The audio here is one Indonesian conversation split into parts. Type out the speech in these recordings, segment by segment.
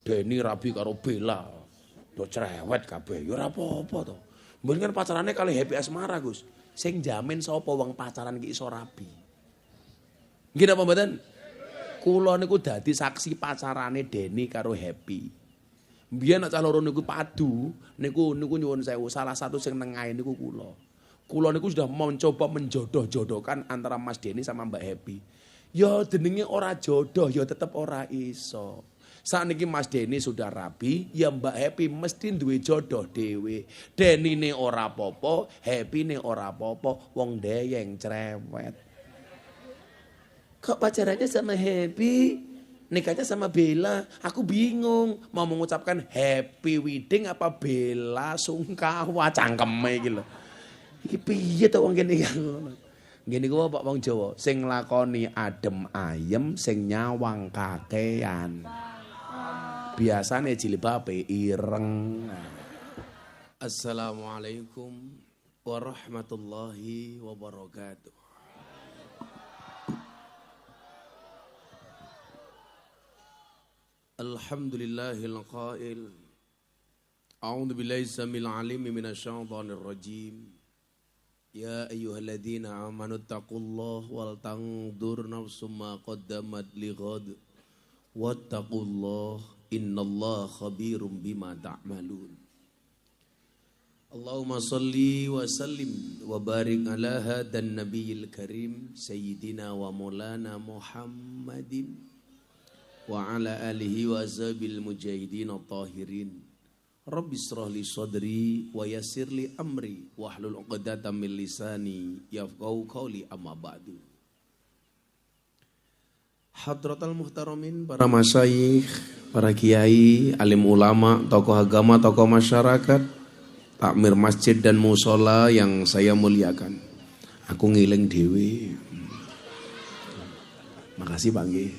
Deni rabi karo Bella. Do cerewet kabeh. Ya ora apa-apa to. Mben kan pacarane kali Happy Asmara, Gus. Sing jamin sapa wong pacaran ki iso rabi. Nggih napa mboten? Kula niku dadi saksi pacarane Deni karo Happy. Mbiyen nek cah loro niku padu, niku nyuwun sewu, salah satu sing nengahe niku kula. Kula niku sudah mencoba menjodoh-jodohkan antara Mas Deni sama Mbak Happy. Ya jenenge ora jodoh, ya tetep ora iso. Sakniki Mas Deni sudah rabi, ya Mbak Happy mesti duwe jodoh dhewe. Denine ora apa-apa, Happyne ora apa-apa, wong ndeyeng cerewet. Kok pacarannya sama Happy, nikahnya sama Bella? Aku bingung mau mengucapkan happy wedding apa Bella sungkawa cangkeme iki lho. Iki piye to wong kene iki ngono. Ngene ku Pak wong Jawa, sing lakoni adem ayem, sing nyawang kakean. Biasane jilbabe ireng. Assalamualaikum warahmatullahi wabarakatuh. Alhamdulillahil qail. A'udzu billahi samil alim minasyaitonir rajim. Ya ayyuhalladzina amanu taqullaha wal tanzur nafsum ma qaddamat lighad. Wattaqullaha innallaha khabirum bima ta'malun. Allahumma salli wa sallim wa barik ala hadan nabiyil karim sayyidina wa maulana Muhammadin wa ala alihi wa ashabil mujahidin at-tahirin. Rabbi israh li sadri wa yassir li amri wahlul 'uqdatam min lisani yafqahu qawli amma ba'du. Hadratal muhtaramin, para masyayikh, para kiai, alim ulama, tokoh agama, tokoh masyarakat, takmir masjid dan musola yang saya muliakan. Aku ngiling dewe. Makasih Pak nggih.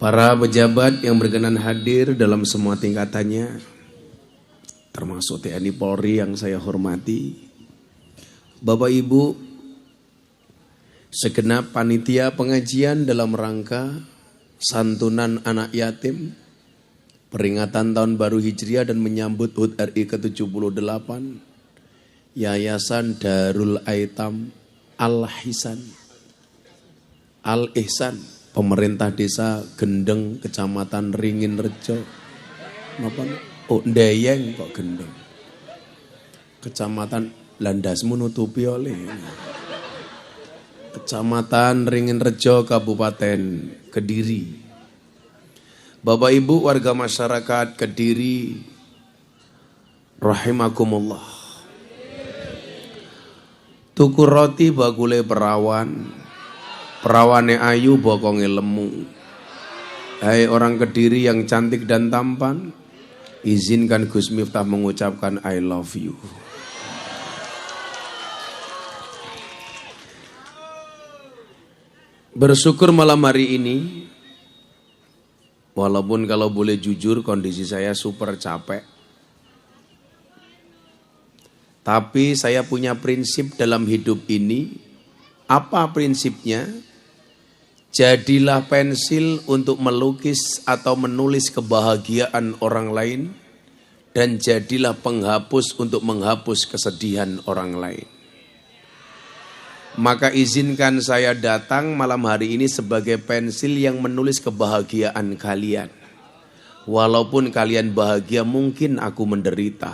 Para pejabat yang berkenan hadir dalam semua tingkatannya, termasuk TNI Polri yang saya hormati, Bapak Ibu, segenap panitia pengajian dalam rangka santunan anak yatim, peringatan tahun baru Hijriah dan menyambut HUT RI ke-78, Yayasan Darul Aitam Al-Ihsan, Pemerintah Desa Gendeng, Kecamatan Ringin Rejo. Napa? Oh, Ndeyeng kok Gendeng. Kecamatan Landasmu nutupi oleh. Kecamatan Ringin Rejo, Kabupaten Kediri. Bapak Ibu warga masyarakat Kediri, rahimakumullah. Tuku roti bakule perawan. Perawane ayu bokonge lemu. Hai orang Kediri yang cantik dan tampan, izinkan Gus Miftah mengucapkan I love you. Bersyukur malam hari ini, walaupun kalau boleh jujur kondisi saya super capek, tapi saya punya prinsip dalam hidup ini. Apa prinsipnya? Jadilah pensil untuk melukis atau menulis kebahagiaan orang lain, dan jadilah penghapus untuk menghapus kesedihan orang lain. Maka izinkan saya datang malam hari ini sebagai pensil yang menulis kebahagiaan kalian. Walaupun kalian bahagia, mungkin aku menderita.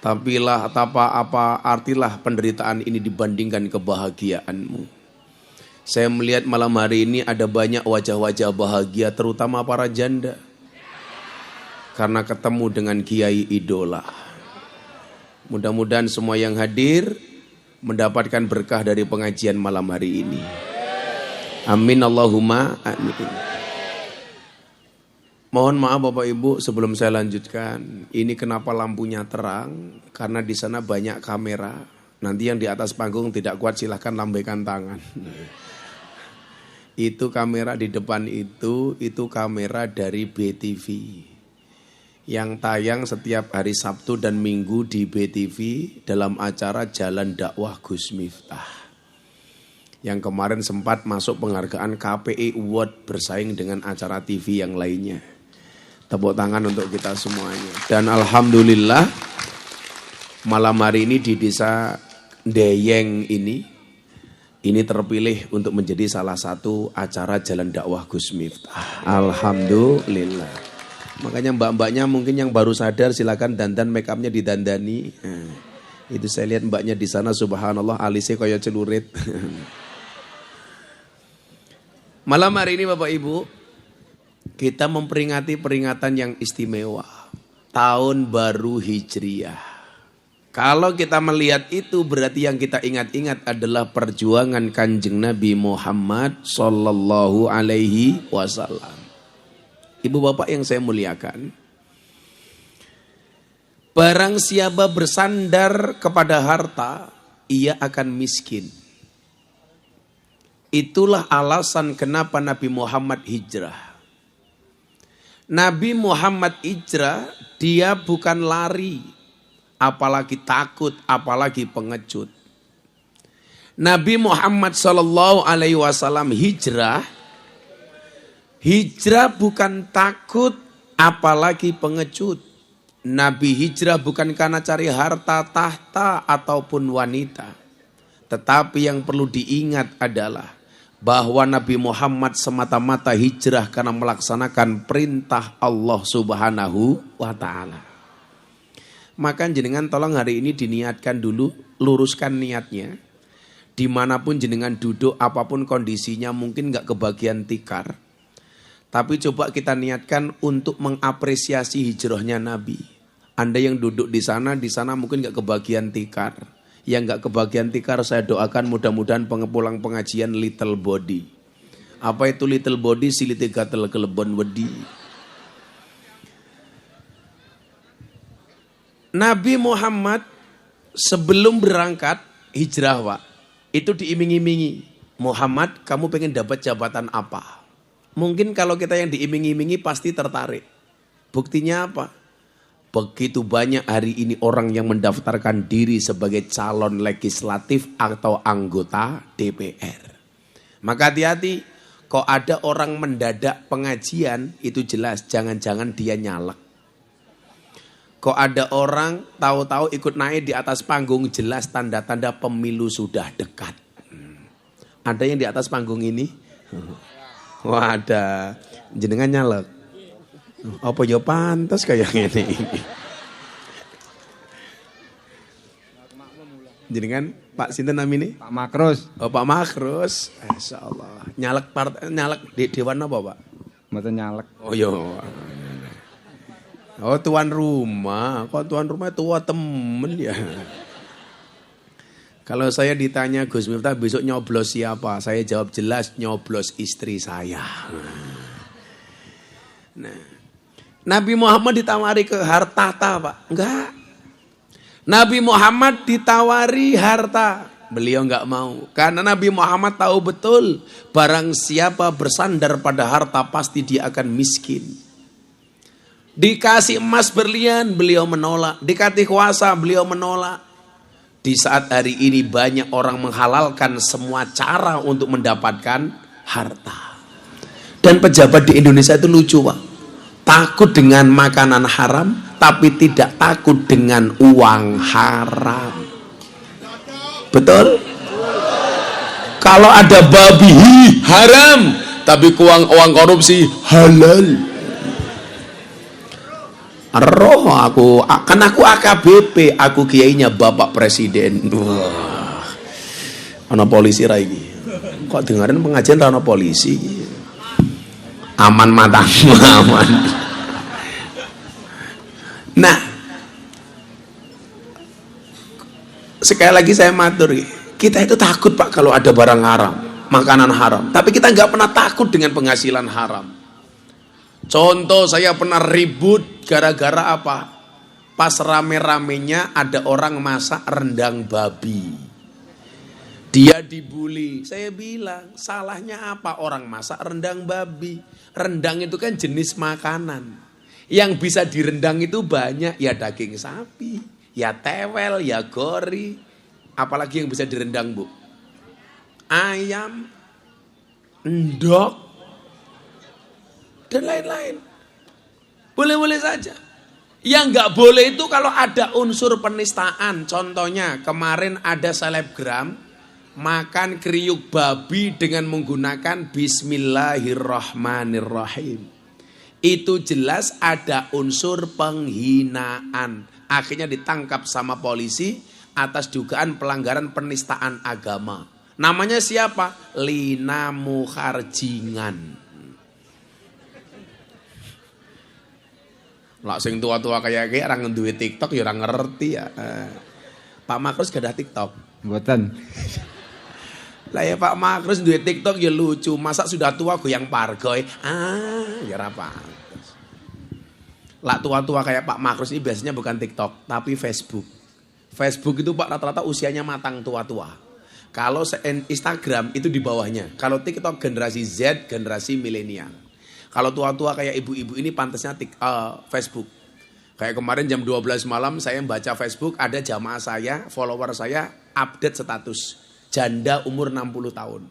Tapi apa artilah penderitaan ini dibandingkan kebahagiaanmu. Saya melihat malam hari ini ada banyak wajah-wajah bahagia, terutama para janda. Karena ketemu dengan kiai idola. Mudah-mudahan semua yang hadir mendapatkan berkah dari pengajian malam hari ini. Amin Allahumma amin. Mohon maaf Bapak Ibu sebelum saya lanjutkan. Ini kenapa lampunya terang? Karena di sana banyak kamera. Nanti yang di atas panggung tidak kuat silahkan lambaikan tangan. Itu kamera di depan itu kamera dari BTV. Yang tayang setiap hari Sabtu dan Minggu di BTV dalam acara Jalan Dakwah Gus Miftah. yang kemarin sempat masuk penghargaan KPI Award bersaing dengan acara TV yang lainnya. Tepuk tangan untuk kita semuanya. Dan alhamdulillah malam hari ini di desa Deyeng ini terpilih untuk menjadi salah satu acara Jalan Dakwah Gus Miftah. Alhamdulillah. Makanya mbak-mbaknya mungkin yang baru sadar silakan dandan, make upnya didandani. Itu saya lihat mbaknya di sana, subhanallah, alisnya kayak celurit. Malam hari ini Bapak Ibu, kita memperingati peringatan yang istimewa, Tahun Baru Hijriah. Kalau kita melihat itu berarti yang kita ingat-ingat adalah perjuangan Kanjeng Nabi Muhammad Sallallahu Alaihi Wasallam. Ibu bapak yang saya muliakan, barang siapa bersandar kepada harta, ia akan miskin. Itulah alasan kenapa Nabi Muhammad hijrah. Nabi Muhammad hijrah, dia bukan lari, apalagi takut, apalagi pengecut. Nabi Muhammad Sallallahu Alaihi Wasallam hijrah bukan takut, apalagi pengecut. Nabi hijrah bukan karena cari harta, tahta, ataupun wanita. Tetapi yang perlu diingat adalah bahwa Nabi Muhammad semata-mata hijrah karena melaksanakan perintah Allah Subhanahu wa Ta'ala. Maka jenengan tolong hari ini diniatkan dulu, luruskan niatnya. Dimanapun jenengan duduk, apapun kondisinya, mungkin gak kebagian tikar. Tapi coba kita niatkan untuk mengapresiasi hijrahnya Nabi. Anda yang duduk di sana mungkin gak kebagian tikar. Yang gak kebagian tikar saya doakan mudah-mudahan pengepulang pengajian little body. Apa itu little body? Silite gatel kelebon wedi. Nabi Muhammad sebelum berangkat hijrah Pak, itu diiming-imingi. Muhammad, kamu pengen dapat jabatan apa? Mungkin kalau kita yang diiming-imingi pasti tertarik. Buktinya apa? Begitu banyak hari ini orang yang mendaftarkan diri sebagai calon legislatif atau anggota DPR. Maka hati-hati, kok ada orang mendadak pengajian, itu jelas jangan-jangan dia nyalek. Kok ada orang tahu-tahu ikut naik di atas panggung, jelas tanda-tanda pemilu sudah dekat. Ada yang di atas panggung ini? Wah ada, jenengan nyalek. Apa ya pantas kayak gini? Jenengan Pak Sinten namanya? Pak Makrus. Oh Pak Makrus, Masya Allah. Nyalek di dewan apa Pak? Mboten nyalek. Oh iya. Oh tuan rumah, kok tuan rumah tua temen ya? Kalau saya ditanya Gus Miftah besok nyoblos siapa? Saya jawab jelas nyoblos istri saya. Nah, Nabi Muhammad ditawari ke harta Pak? Enggak. Nabi Muhammad ditawari harta, beliau enggak mau. Karena Nabi Muhammad tahu betul barang siapa bersandar pada harta pasti dia akan miskin. Dikasih emas berlian, beliau menolak. Dikasih kuasa, beliau menolak. Di saat hari ini banyak orang menghalalkan semua cara untuk mendapatkan harta. Dan pejabat di Indonesia itu lucu Pak. Takut dengan makanan haram, tapi tidak takut dengan uang haram. Betul? Kalau ada babi haram, tapi uang korupsi halal. Roh aku AKBP, aku kiainya Bapak Presiden. Wah. Ana polisi ra iki. Kok dengerin pengajian ra ana polisi. Aman matamu aman. Nah. Sekali lagi saya matur, kita itu takut Pak kalau ada barang haram, makanan haram. Tapi kita nggak pernah takut dengan penghasilan haram. Contoh saya pernah ribut gara-gara apa? Pas rame-ramenya ada orang masak rendang babi. Dia dibully. Saya bilang, salahnya apa orang masak rendang babi? Rendang itu kan jenis makanan. Yang bisa direndang itu banyak. Ya daging sapi, ya tewel, ya gori. Apalagi yang bisa direndang Bu? ayam, endok, dan lain-lain. Boleh-boleh saja. Yang nggak boleh itu kalau ada unsur penistaan. Contohnya kemarin ada selebgram makan kriuk babi dengan menggunakan Bismillahirrahmanirrahim. Itu jelas ada unsur penghinaan. Akhirnya ditangkap sama polisi atas dugaan pelanggaran penistaan agama. Namanya siapa? Lina Mukharjingan. Lah sing tua-tua kayak orang duwe TikTok ya orang ngerti ya. Pak Makrus gak ada TikTok? Mboten. Lah ya Pak Makrus duwe TikTok ya lucu. Masa sudah tua goyang pargoy? Ya apa. Lah tua-tua kayak Pak Makrus ini biasanya bukan TikTok, tapi Facebook. Facebook itu Pak rata-rata usianya matang tua-tua. Kalau Instagram itu di bawahnya. Kalau TikTok generasi Z, generasi milenial. Kalau tua-tua kayak ibu-ibu ini pantasnya Facebook. Kayak kemarin jam 12 malam saya baca Facebook, ada jamaah saya, follower saya update status. Janda umur 60 tahun.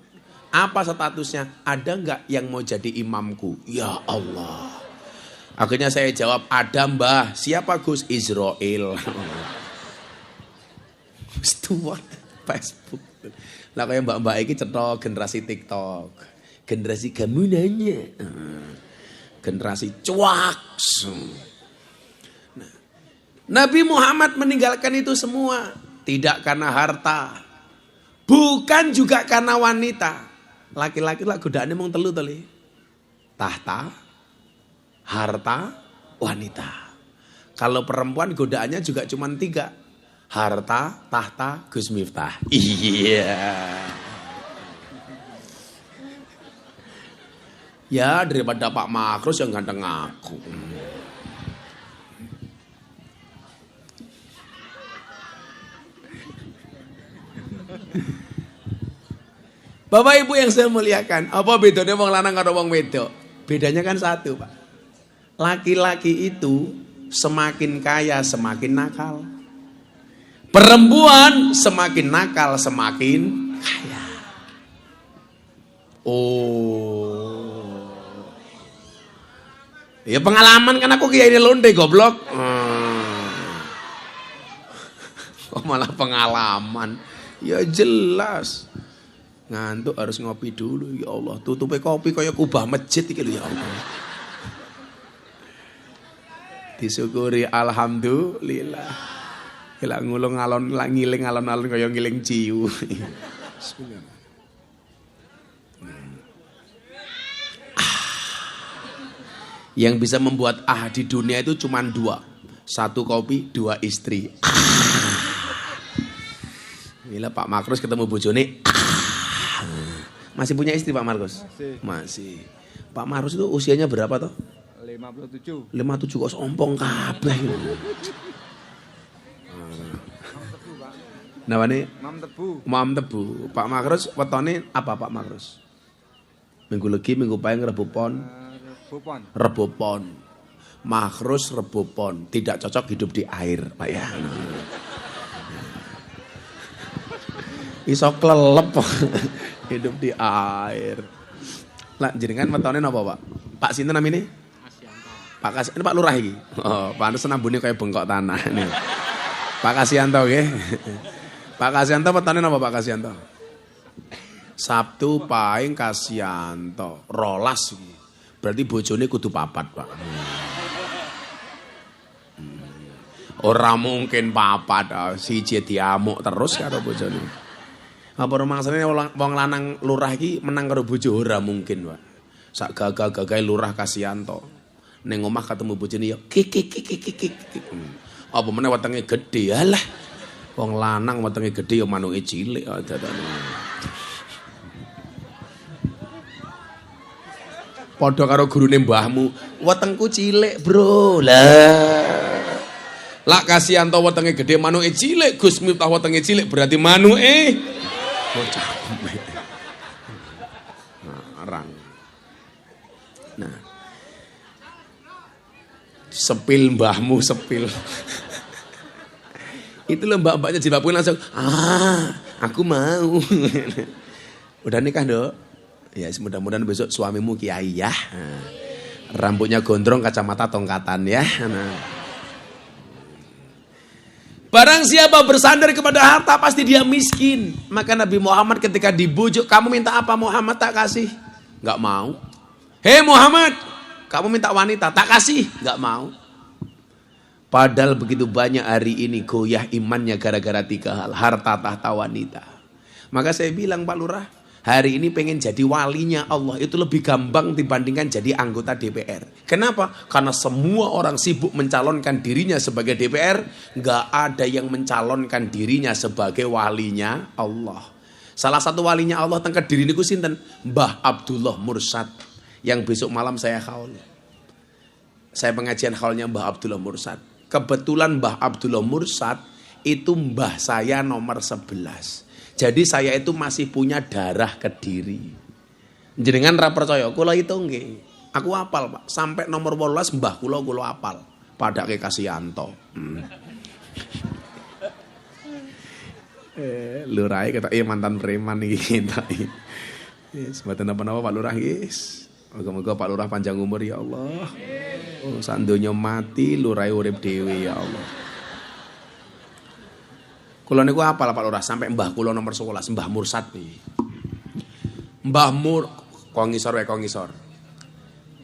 Apa statusnya? Ada nggak yang mau jadi imamku? Ya Allah. Akhirnya saya jawab, ada mbah. Siapa Gus? Israel. Tua Facebook. Lah kayak mbak-mbak ini cetok generasi TikTok. Generasi kamu nanya. Generasi cuak. Nah, Nabi Muhammad meninggalkan itu semua. Tidak karena harta. Bukan juga karena wanita. Laki-laki lah godaannya mau telu tali. Tahta, harta, wanita. Kalau perempuan godaannya juga cuma 3. Harta, tahta, Gus Miftah. Iya. Ya daripada Pak Makrus yang ganteng aku. Bapak Ibu yang saya muliakan, apa bedanya wong lanang karo wong wedok? Bedanya kan satu, Pak. Laki-laki itu semakin kaya semakin nakal. Perempuan semakin nakal semakin kaya. Oh. Ya pengalaman kan aku kiai londe goblok. Kok malah pengalaman? Ya jelas. Ngantuk harus ngopi dulu ya Allah. Tutupe kopi kayak kubah masjid iki lho ya Allah. Disyukuri alhamdulillah. Kela ngulung alon ngiling alon-alon kaya ngiling ciu. Bismillah. Yang bisa membuat di dunia itu cuma 2. 1 kopi, 2 istri. Bila Pak Makrus ketemu bojone. Masih punya istri Pak Makrus? Masih. Pak Makrus itu usianya berapa toh? 57. 57 kok sombong kabeh. Namanya? Mam Tebu. Pak Makrus wetone apa Pak Makrus? Minggu Legi, Minggu Pahing, Rebu Pon. Rebu Pon. Makrus Rebu Pon. Tidak cocok hidup di air, Pak ya. Iso klelep hidup di air. Lah jenengan wetone napa, Pak? Pak sinten namine? Pak Kasianto. Ini Pak Lurah iki. Oh, pantes nambune kaya bengkok tanah nih. Pak Kasianto nggih. Pak Kasianto wetone napa Pak Kasianto? Sabtu Pahing Kasianto. 12 iki. Berarti bojone kudu 4, Pak. Ora mungkin 4, siji diamuk terus karo bojone. Apa rumangsane wong lanang lurah iki menang karo bojo ora mungkin, Pak. Sak gagah-gagahe lurah Kasianto. Ning omah ketemu bojone ya kik. Apa meneh wetenge gedhe. Alah. Wong lanang wetenge gedhe ya manuke cilik dadane. Padha karo gurune mbahmu, wetengku cilik, Bro. Lah Kasianto wetenge gedhe manuke cilik, Gus Miftah wetenge cilik berarti manuke bocah. Arang. Nah. Sepil mbahmu sepil. Itu loh mbak-mbaknya jilbabku langsung, aku mau. Udah nikah, Dok? Ya, mudah-mudahan besok suamimu kiai ya. Nah, rambutnya gondrong, kacamata tongkatan ya. Nah. Barang siapa bersandar kepada harta pasti dia miskin. Maka Nabi Muhammad ketika dibujuk, kamu minta apa Muhammad, tak kasih? Enggak mau. Hei Muhammad, kamu minta wanita, tak kasih? Enggak mau. Padahal begitu banyak hari ini goyah imannya gara-gara 3 hal. Harta, tahta, wanita. Maka saya bilang Pak Lurah, hari ini pengen jadi walinya Allah itu lebih gampang dibandingkan jadi anggota DPR. Kenapa? Karena semua orang sibuk mencalonkan dirinya sebagai DPR. Nggak ada yang mencalonkan dirinya sebagai walinya Allah. Salah satu walinya Allah tengkat diri niku sinten? Mbah Abdullah Mursad. Yang besok malam saya haul. Saya pengajian haulnya Mbah Abdullah Mursad. Kebetulan Mbah Abdullah Mursad itu mbah saya nomor 11. Jadi saya itu masih punya darah Kediri. Jenengan ra percaya, kula hitung nggih. Aku apal, Pak. Sampai nomor 18 mbah kula apal. Padake Kasianto. Lurahe kata mantan preman iki entuk. Yes, mboten napa-napa Pak Lurah, yes. Moga-moga Pak Lurah panjang umur ya Allah. Oh, sak donya mati lurahe urip dhewe ya Allah. Kula niku apal Pak Lurah sampai mbah kula nomor 11, Mbah Mursad niki. Mbah kok ngisor.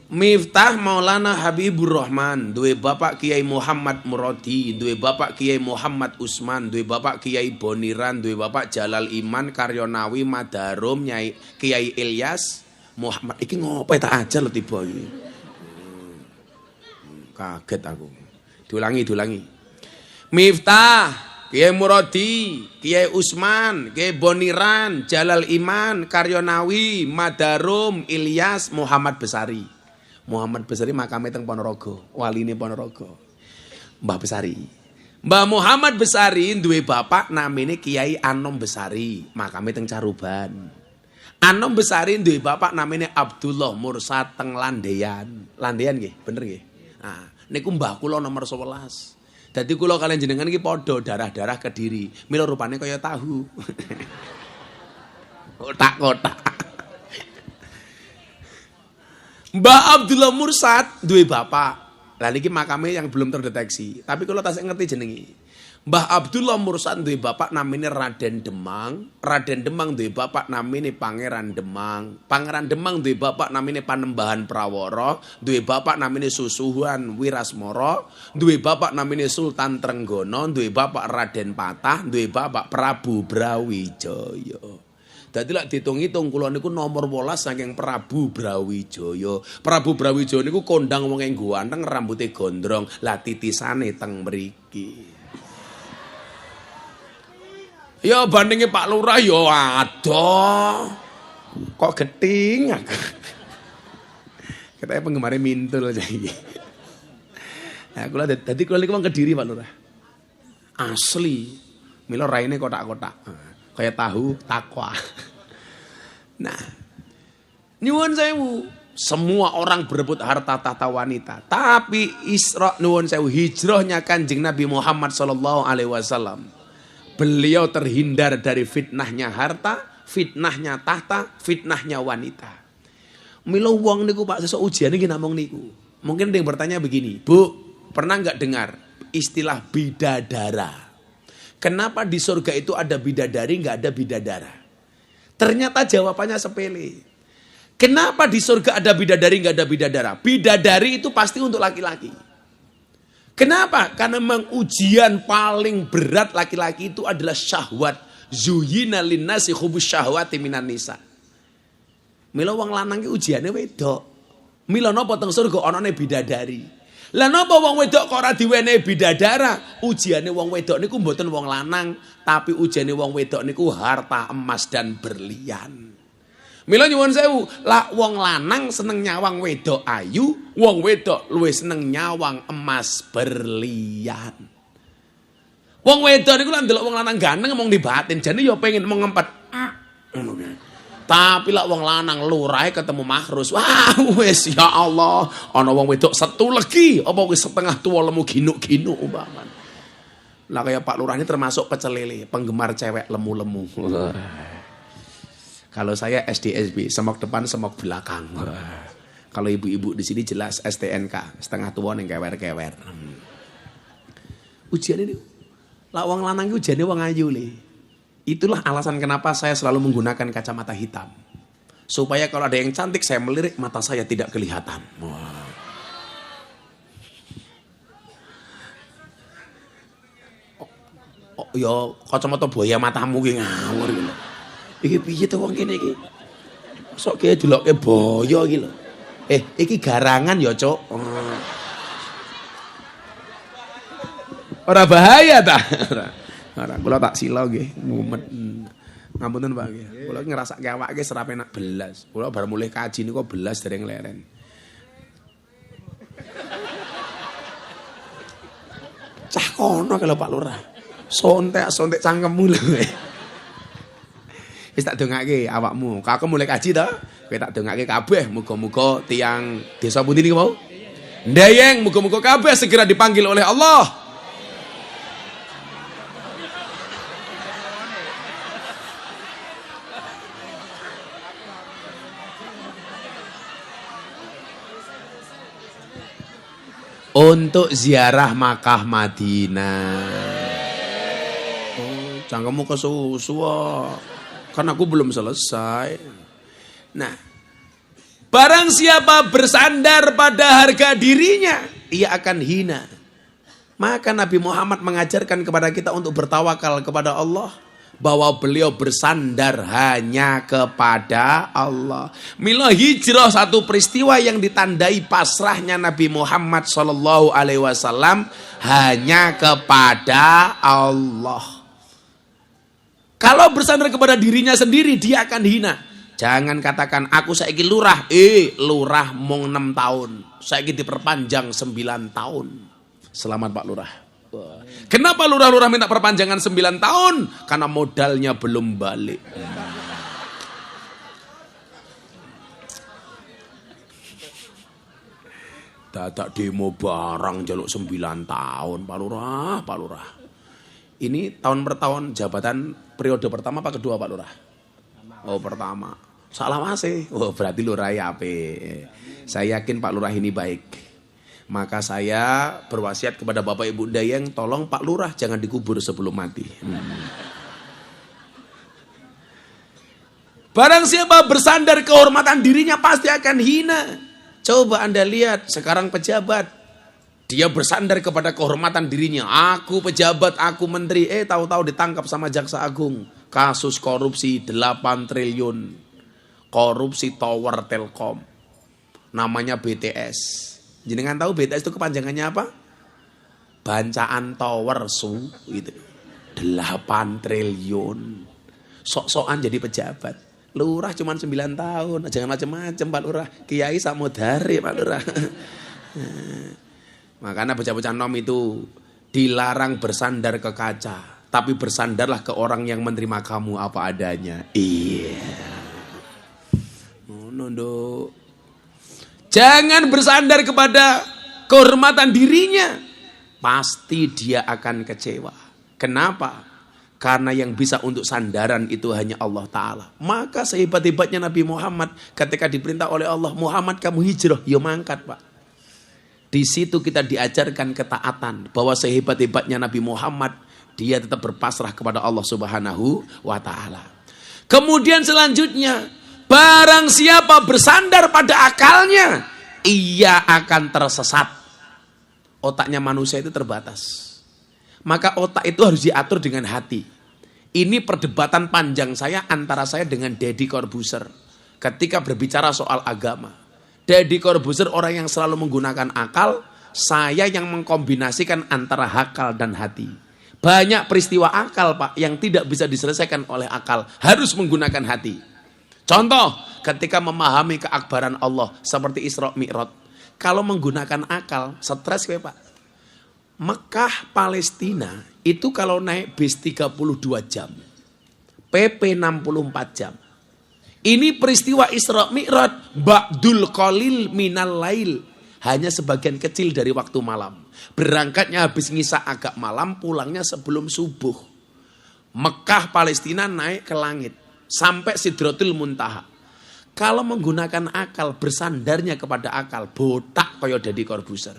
Miftah Maulana Habibur Rahman, duwe bapak Kiai Muhammad Muradi, duwe bapak Kiai Muhammad Usman, duwe bapak Kiai Boniran, duwe bapak Jalal Iman, Karyonawi, Madarum, Nyai Kiai Ilyas, Muhammad. Iki ngopo tak aja lho tiba iki. Kaget aku. Diulangi. Miftah Kiai Muradi, Kiai Usman, Kiai Boniran, Jalal Iman, Karyonawi, Madarum, Ilyas, Muhammad Besari. Muhammad Besari makame teng Ponorogo, waline Ponorogo. Mbah Besari. Mbah Muhammad Besari duwe bapak namine Kiai Anom Besari, makame teng Caruban. Anom Besari duwe bapak namine Abdullah Mursad teng Landean. Landean nggih, bener nggih. Nah, niku mbah kula nomor 11. Dadi kula kalian jenengan iki padha darah-darah Kediri. Mila rupane kaya tahu. Kotak-kotak. Mbah Abdullah Mursad duwe bapak. Lah niki makame yang belum terdeteksi. Tapi kula tasik ngerti jenengi. Mbah Abdullah Mursad duwe bapak namine Raden Demang. Raden Demang duwe bapak namine Pangeran Demang. Pangeran Demang duwe bapak namine Panembahan Prawara. Duwe bapak namine Susuhuan Wirasmara. Duwe bapak namine Sultan Trenggono. Duwe bapak Raden Patah. Duwe bapak Prabu Brawijaya. Dadi lek ditung-itung kula niku nomor 12 saking Prabu Brawijaya. Prabu Brawijaya niku kondang wong enggo anteng rambute gondrong. Lah titisane teng mriki. Ya bandinge Pak Lurah ya adoh. Kok geting aku. Katanya penggemar mintul aja iki. Nah, kula dadi kula niku wong Kediri Pak Lurah. Asli. Mila raine kotak-kotak. Kayak tahu takwa. Nah, nyuwun sewu, semua orang berebut harta tahta wanita, tapi Isra nyuwun sewu hijrahnya Kanjeng Nabi Muhammad SAW. Beliau terhindar dari fitnahnya harta, fitnahnya tahta, fitnahnya wanita. Milo wong niku Pak sesuk ujian iki namung niku. Mungkin ada yang bertanya begini, Bu, pernah nggak dengar istilah bidadara? Kenapa di surga itu ada bidadari, nggak ada bidadara? Ternyata jawabannya sepele. Kenapa di surga ada bidadari, nggak ada bidadara? Bidadari itu pasti untuk laki-laki. Kenapa? Karena memang ujian paling berat laki-laki itu adalah syahwat. Zuyina linnasi hubus syahwati minan nisa. Mila wong lanang ki ujiane wedok. Mila napa teng surga anane bidadari. Lah napa wong wedok kok ora diwenehi bidadara? Ujiane wong wedok niku mboten wong lanang, tapi ujiane wong wedok niku harta emas dan berlian. Mila nyuwun sewu, lah wong lanang seneng nyawang wedok ayu, wong wedok luwih seneng nyawang emas berlian. Wong wedok niku lak ndelok wong lanang ganteng ngomong di batin, jane ya pengen mengempet. Tapi lah wong lanang lurahe ketemu Mahrus. Wah, wis ya Allah, ana wong wedok setu legi, apa wis setengah tua lemu ginuk-ginuk umpaman. Lah kaya Pak Lurah ini termasuk pecel lele, penggemar cewek lemu-lemu. Kalau saya SDSB, semok depan, semok belakang. Wah. Kalau ibu-ibu di sini jelas STNK, setengah tua yang kewer-kewer. Ujian ini, lah wong lanang ujiannya wong ayu le. Itulah alasan kenapa saya selalu menggunakan kacamata hitam. Supaya kalau ada yang cantik saya melirik, mata saya tidak kelihatan. Wah. Oh, ya kacamata buaya matamu ki ngawur gitu. Iki piye to wong kene iki? Sok kaya delokke boyo iki lho. Iki garangan ya, Cuk. Ora bahaya ta? Ora, kula tak sila nggih, mumet. Ngapunten Pak nggih. Kula ngrasake awake serap enak belas. Kula bar mulih kaji niku belas dereng leren. Cah kono kalau Pak Lurah. Sontek cangkemmu lho. Wis tak dongake awakmu. Kakek mulai kaji to. Kowe tak dongake kabeh muga-muga tiyang desa pundi niku mau? Ndayeng muga-muga kabeh segera dipanggil oleh Allah. Untuk ziarah Makkah Madinah. Oh, cangkemmu kesusu. Kan aku belum selesai. Nah, barang siapa bersandar pada harga dirinya, ia akan hina. Maka Nabi Muhammad mengajarkan kepada kita untuk bertawakal kepada Allah, bahwa beliau bersandar hanya kepada Allah. Mila hijrah satu peristiwa yang ditandai pasrahnya Nabi Muhammad SAW hanya kepada Allah. Kalau bersandar kepada dirinya sendiri, dia akan hina. Jangan katakan, aku saiki lurah. Lurah mung 6 tahun. Saiki diperpanjang 9 tahun. Selamat Pak Lurah. Kenapa lurah-lurah minta perpanjangan 9 tahun? Karena modalnya belum balik. Dadak demo barang jaluk 9 tahun. Pak Lurah, Pak Lurah. Ini tahun per tahun jabatan periode pertama apa kedua Pak Lurah? Oh pertama. Salah masih. Oh berarti Lurah ya apik. Saya yakin Pak Lurah ini baik. Maka saya berwasiat kepada Bapak Ibu Ndayeng, tolong Pak Lurah jangan dikubur sebelum mati. Barang siapa bersandar kehormatan dirinya pasti akan hina. Coba Anda lihat sekarang pejabat. Dia bersandar kepada kehormatan dirinya. Aku pejabat, aku menteri. Tahu-tahu ditangkap sama Jaksa Agung. Kasus korupsi 8 triliun. Korupsi tower Telkom. Namanya BTS. Jenengan tahu BTS itu kepanjangannya apa? Bancaan Tower Su. Gitu. 8 triliun. Sok-sokan jadi pejabat. Lurah cuma 9 tahun. Jangan macam-macam Pak Lurah. Kiai Samudari Pak Lurah. Makanya bocah-bocah nom itu dilarang bersandar ke kaca. Tapi bersandarlah ke orang yang menerima kamu apa adanya. Iya. Nunduk. Jangan bersandar kepada kehormatan dirinya. Pasti dia akan kecewa. Kenapa? Karena yang bisa untuk sandaran itu hanya Allah Ta'ala. Maka sehebat-hebatnya Nabi Muhammad ketika diperintah oleh Allah, Muhammad kamu hijrah, ya mangkat Pak. Di situ kita diajarkan ketaatan, bahwa sehebat-hebatnya Nabi Muhammad, dia tetap berpasrah kepada Allah Subhanahu wa Ta'ala. Kemudian selanjutnya, barang siapa bersandar pada akalnya, ia akan tersesat. Otaknya manusia itu terbatas. Maka otak itu harus diatur dengan hati. Ini perdebatan panjang saya antara saya dengan Deddy Corbuzier ketika berbicara soal agama. Deddy Corbuzier orang yang selalu menggunakan akal, saya yang mengkombinasikan antara akal dan hati. Banyak peristiwa akal Pak yang tidak bisa diselesaikan oleh akal, harus menggunakan hati. Contoh, ketika memahami keakbaran Allah seperti Isra Mi'raj, kalau menggunakan akal, stres ya Pak. Mekah Palestina itu kalau naik bis 32 jam, PP 64 jam. Ini peristiwa Isra Mi'raj, ba'dul qalil minal lail, hanya sebagian kecil dari waktu malam. Berangkatnya habis ngisa agak malam, pulangnya sebelum subuh. Mekah Palestina naik ke langit. sampai Sidratul Muntaha. Kalau menggunakan akal, bersandarnya kepada akal, botak kaya Deddy Corbuzier.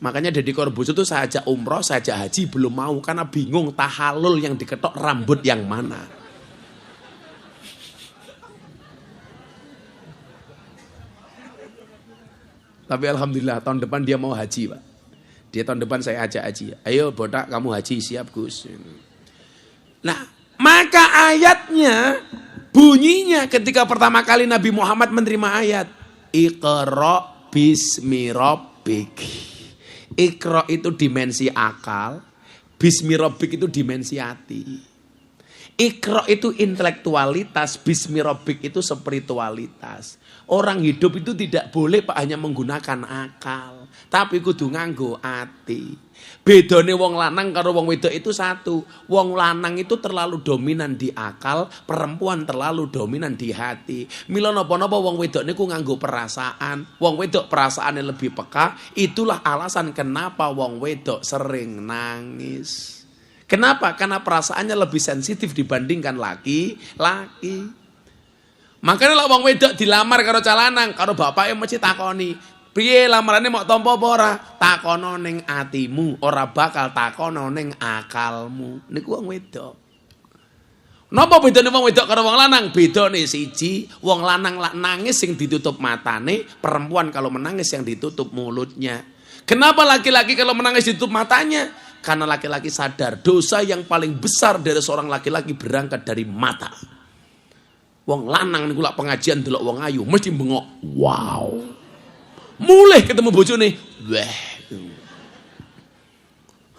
Makanya Deddy Corbuzier itu saya ajak umroh, saya ajak haji belum mau karena bingung tahalul yang diketok rambut yang mana. Tapi alhamdulillah tahun depan dia mau haji, Pak. Dia tahun depan saya ajak haji. Ayo botak kamu haji, siap Gus. Nah, maka ayatnya bunyinya ketika pertama kali Nabi Muhammad menerima ayat Iqra bismi rabbik. Iqra itu dimensi akal, bismi rabbik itu dimensi hati. Iqra itu intelektualitas, bismi rabbik itu spiritualitas. Orang hidup itu tidak boleh Pak hanya menggunakan akal, tapi kudu nganggo ati. Bedone wong lanang karo wong wedok itu satu. Wong lanang itu terlalu dominan di akal, perempuan terlalu dominan di hati. Mila napa-napa wong wedok niku nganggo perasaan. Wong wedok perasaannya lebih peka. Itulah alasan kenapa wong wedok sering nangis. Kenapa? Karena perasaannya lebih sensitif dibandingkan laki-laki. Makanya lah wong wedok dilamar karo calanang, karo bapake mesti takoni, piye lamarane mau tampa apa ora? Takono ning atimu, ora bakal takono ning akalmu. Niku wong wedok. Napa bedane wong wedok karo wong lanang? Bedane siji, wong lanang lak nangis sing ditutup matane, perempuan kalau menangis yang ditutup mulutnya. Kenapa laki-laki kalau menangis ditutup matanya? Karena laki-laki sadar dosa yang paling besar dari seorang laki-laki berangkat dari mata. Wong lanang niku lak pengajian delok wong ayu mesti bengok. Wow. Mulih ketemu bojone, weh.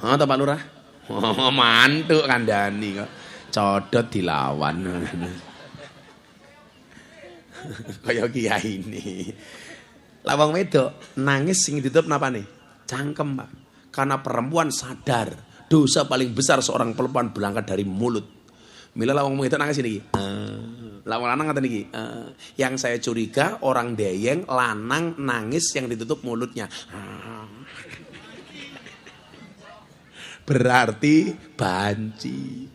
Ha ta Pak Lurah? Oh, mantuk kandhani kok. Codot dilawan. Kaya kiai ini. Lah wong wedok nangis sing ditutup napane? Cangkem, Pak. Karena perempuan sadar dosa paling besar seorang perempuan berangkat dari mulut. Mila lah wong wedok nangis iki. Lah wong lanang ngaten iki. Yang saya curiga orang deyeng lanang nangis yang ditutup mulutnya. Berarti banci.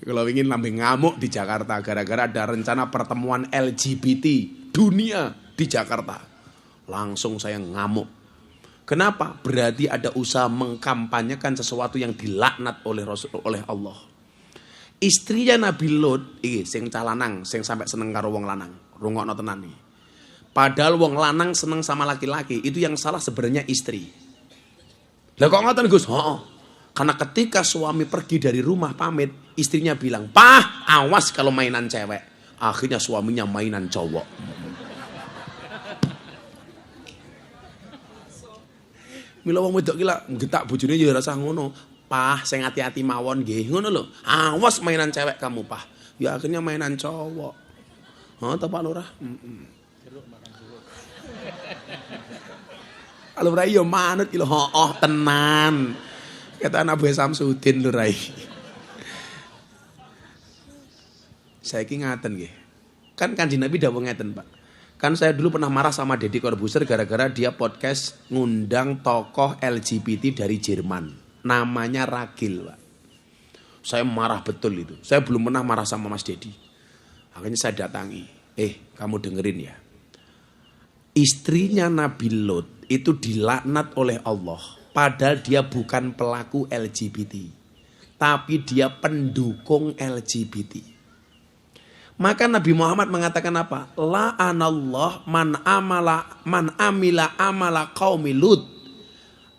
Kalau ingin lambe ngamuk di Jakarta gara-gara ada rencana pertemuan LGBT dunia di Jakarta. Langsung saya ngamuk. Kenapa? Berarti ada usaha mengkampanyekan sesuatu yang dilaknat oleh Allah. Istrinya Nabi Lot, iki sing calanang, sing sampai seneng karo wong lanang. Rungokno tenan iki. Padahal wong lanang seneng sama laki-laki, itu yang salah sebenarnya istri. Lah kok ngoten Gus? Heeh. Karena ketika suami pergi dari rumah pamit, istrinya bilang, "Pah, awas kalau mainan cewek." Akhirnya suaminya mainan cowok. Mila wong wedok ki lak getak bojone ya rasa ngono. Pah, sing hati-hati mawon nggih. Ngono lho. Awas mainan cewek kamu, Pah. Ya akhirnya mainan cowok. Hah, ta Pak Lurah? Kalau Lurah yo manut iki lho. Oh, tenan. Kata Abu Samsudin Lurah. Saiki ngaten nggih. Kan Kanjeng Nabi dawuh ngeten, Pak. Kan saya dulu pernah marah sama Deddy Corbuzier gara-gara dia podcast ngundang tokoh LGBT dari Jerman. Namanya Ragil, Pak. Saya marah betul itu. Saya belum pernah marah sama Mas Deddy. Akhirnya saya datangi. Kamu dengerin ya. Istrinya Nabi Lot itu dilaknat oleh Allah. Padahal dia bukan pelaku LGBT. Tapi dia pendukung LGBT. Maka Nabi Muhammad mengatakan apa? La'anallah man amila amala qaumi Lut.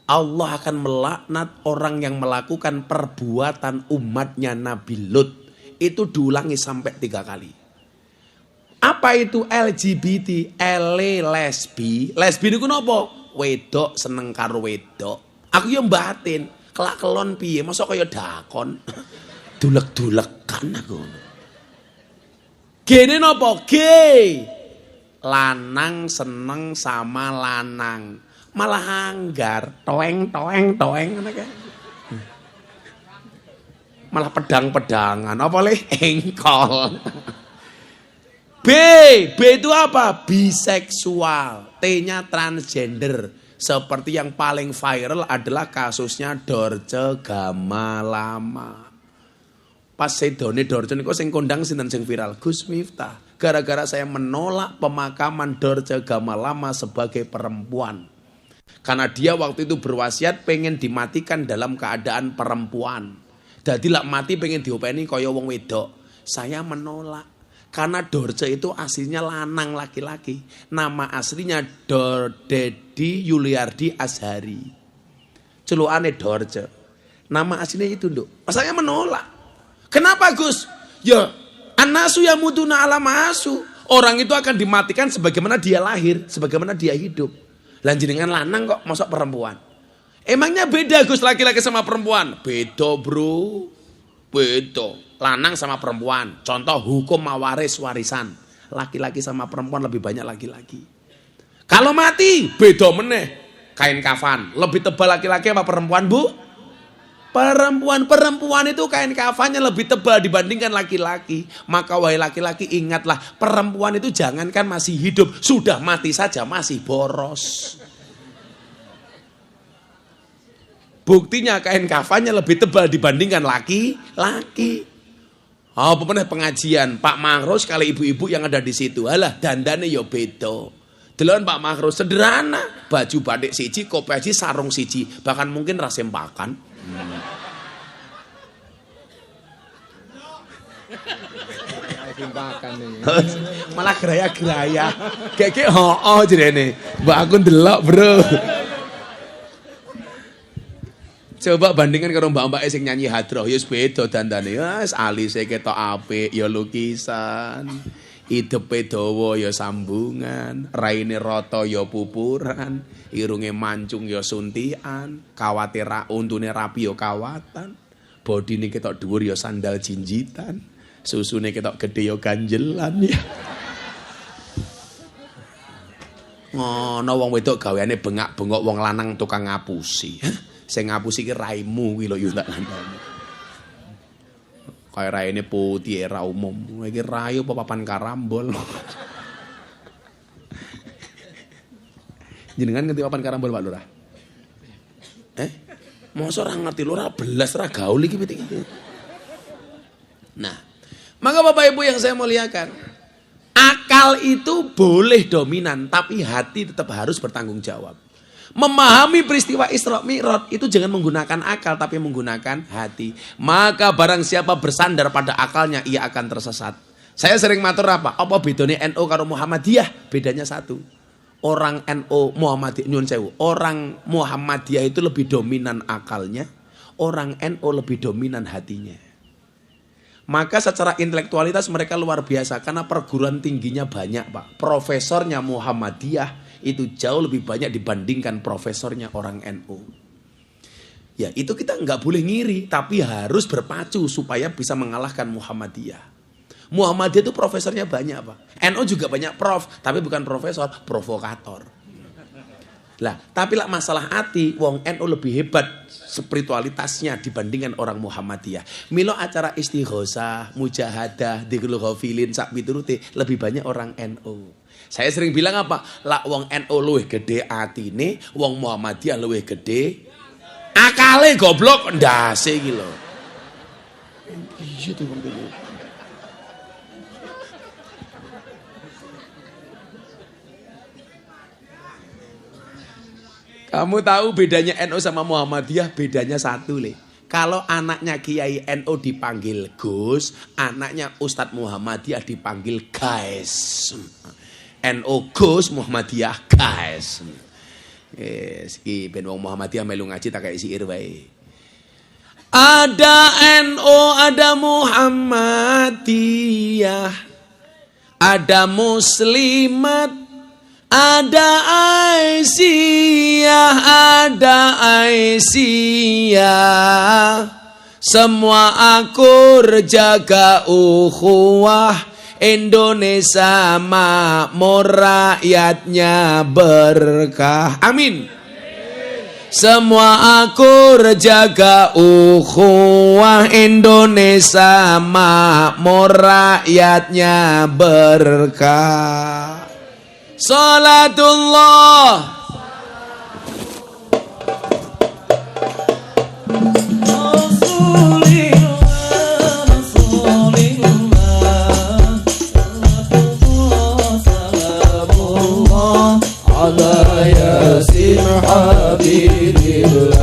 Allah akan melaknat orang yang melakukan perbuatan umatnya Nabi Lut. Itu diulangi sampai 3 kali. Apa itu LGBT? Lesbi. Lesbi itu napa? Wedok seneng karo wedok. Aku yang batin. Kelak kelon piye? Masa kaya dakon. Dulek-dulekan aku. Gene napa? Gay. Lanang seneng sama lanang. Malah hanggar, toeng malah pedang-pedangan, apa le? Engkol. B itu apa? Biseksual, T-nya transgender. Seperti yang paling viral adalah kasusnya Dorce Gamalama. Pas sedone Dorce niku sing kondang sinten sing viral? Gus Miftah. Gara-gara saya menolak pemakaman Dorce Gamalama sebagai perempuan. Karena dia waktu itu berwasiat pengen dimatikan dalam keadaan perempuan. Jadi lak mati pengen diopeni kaya wong wedok. Saya menolak. Karena Dorce itu aslinya lanang laki-laki. Nama aslinya Dedi Yuliardi Azhari. Celukane Dorce. Nama aslinya itu, Nduk. Saya menolak. Kenapa, Gus? Ya, anasu yamutuna ala masu. Orang itu akan dimatikan sebagaimana dia lahir, sebagaimana dia hidup. Lanjenengan lanang kok masuk perempuan. Emangnya beda, Gus, laki-laki sama perempuan? Beda, Bro. Beda. Lanang sama perempuan. Contoh hukum mawaris warisan. Laki-laki sama perempuan lebih banyak laki-laki. Kalau mati, beda meneh. Kain kafan. Lebih tebal laki-laki apa perempuan, Bu? Perempuan itu kain kafannya lebih tebal dibandingkan laki-laki. Maka wahai laki-laki ingatlah, perempuan itu jangankan masih hidup, sudah mati saja masih boros. Buktinya kain kafannya lebih tebal dibandingkan laki-laki. Oh, pernah pengajian Pak Mahro sekali ibu-ibu yang ada di situ. Alah, dandane yo beda. Delon Pak Mahro sederhana, baju batik siji, kopiah sarung siji, bahkan mungkin rasempakan. Malah geraya-geraya. Kayak hooh jerene. Mbak aku ndelok, Bro. Coba bandingkan karo mbak-mbak sing nyanyi hadroh, ya beda dandane. Wis alise ketok apik, ya lukisan. Hidepe dawa ya sambungan, raine rata ya pupuran, irunge mancung ya suntian, kawate untune rapi ya kawatan, bodine ketok dhuwur ya sandal jinjitan, susune ketok gede ya ganjelan ya. Ngono wong wedok gaweane bengak-bengok, wong lanang tukang ngapusi. Sing ngapusi ki raimu kuwi lho yo tak kandhani. Kayak raine putih era umum. Iki rayu apa papan karambol. Jenengan ngerti papan karambol Pak Lurah? Mosok ora ngerti Lurah belas ra gaul iki pitik. Nah, maka Bapak Ibu yang saya muliakan, akal itu boleh dominan tapi hati tetap harus bertanggung jawab. Memahami peristiwa Isra Mi'raj itu jangan menggunakan akal tapi menggunakan hati. Maka barang siapa bersandar pada akalnya ia akan tersesat. Saya sering matur apa? Apa bedanya NU karo Muhammadiyah? Bedanya satu. Orang NU Muhammadiyah nyun sewu. Orang Muhammadiyah itu lebih dominan akalnya, orang NU lebih dominan hatinya. Maka secara intelektualitas mereka luar biasa karena perguruan tingginya banyak, Pak. Profesornya Muhammadiyah itu jauh lebih banyak dibandingkan profesornya orang NU. Ya itu kita nggak boleh ngiri, tapi harus berpacu supaya bisa mengalahkan Muhammadiyah. Muhammadiyah itu profesornya banyak, Pak. NU juga banyak prof, tapi bukan profesor, provokator. Lah, tapi lah masalah hati, wong NU lebih hebat spiritualitasnya dibandingkan orang Muhammadiyah. Milo acara istighosah, mujahadah, dzikrul ghafilin, sak piturute lebih banyak orang NU. Saya sering bilang apa? Lah wong NU luwih gede atine, wong Muhammadiyah luwih gede akale goblok ndase iki lho. Iya tuh Bang. Kamu tahu bedanya NU sama Muhammadiyah? Bedanya satu, Le. Kalau anaknya Kiai NU dipanggil Gus, anaknya Ustadz Muhammadiyah dipanggil Guys. NU Gus, Muhammadiyah Guys. Iki ben wong Muhammadiyah melu ngaji tak kayak si Irwai. Ada NU, ada Muhammadiyah, ada Muslimat, ada Aisyah, ada Aisyah. Semua akur jaga ukhuwah, Indonesia makmur, rakyatnya berkah. Amin. Semua akur jaga ukhuwah, Indonesia makmur, rakyatnya berkah. Salatullah ala yasin habibillah.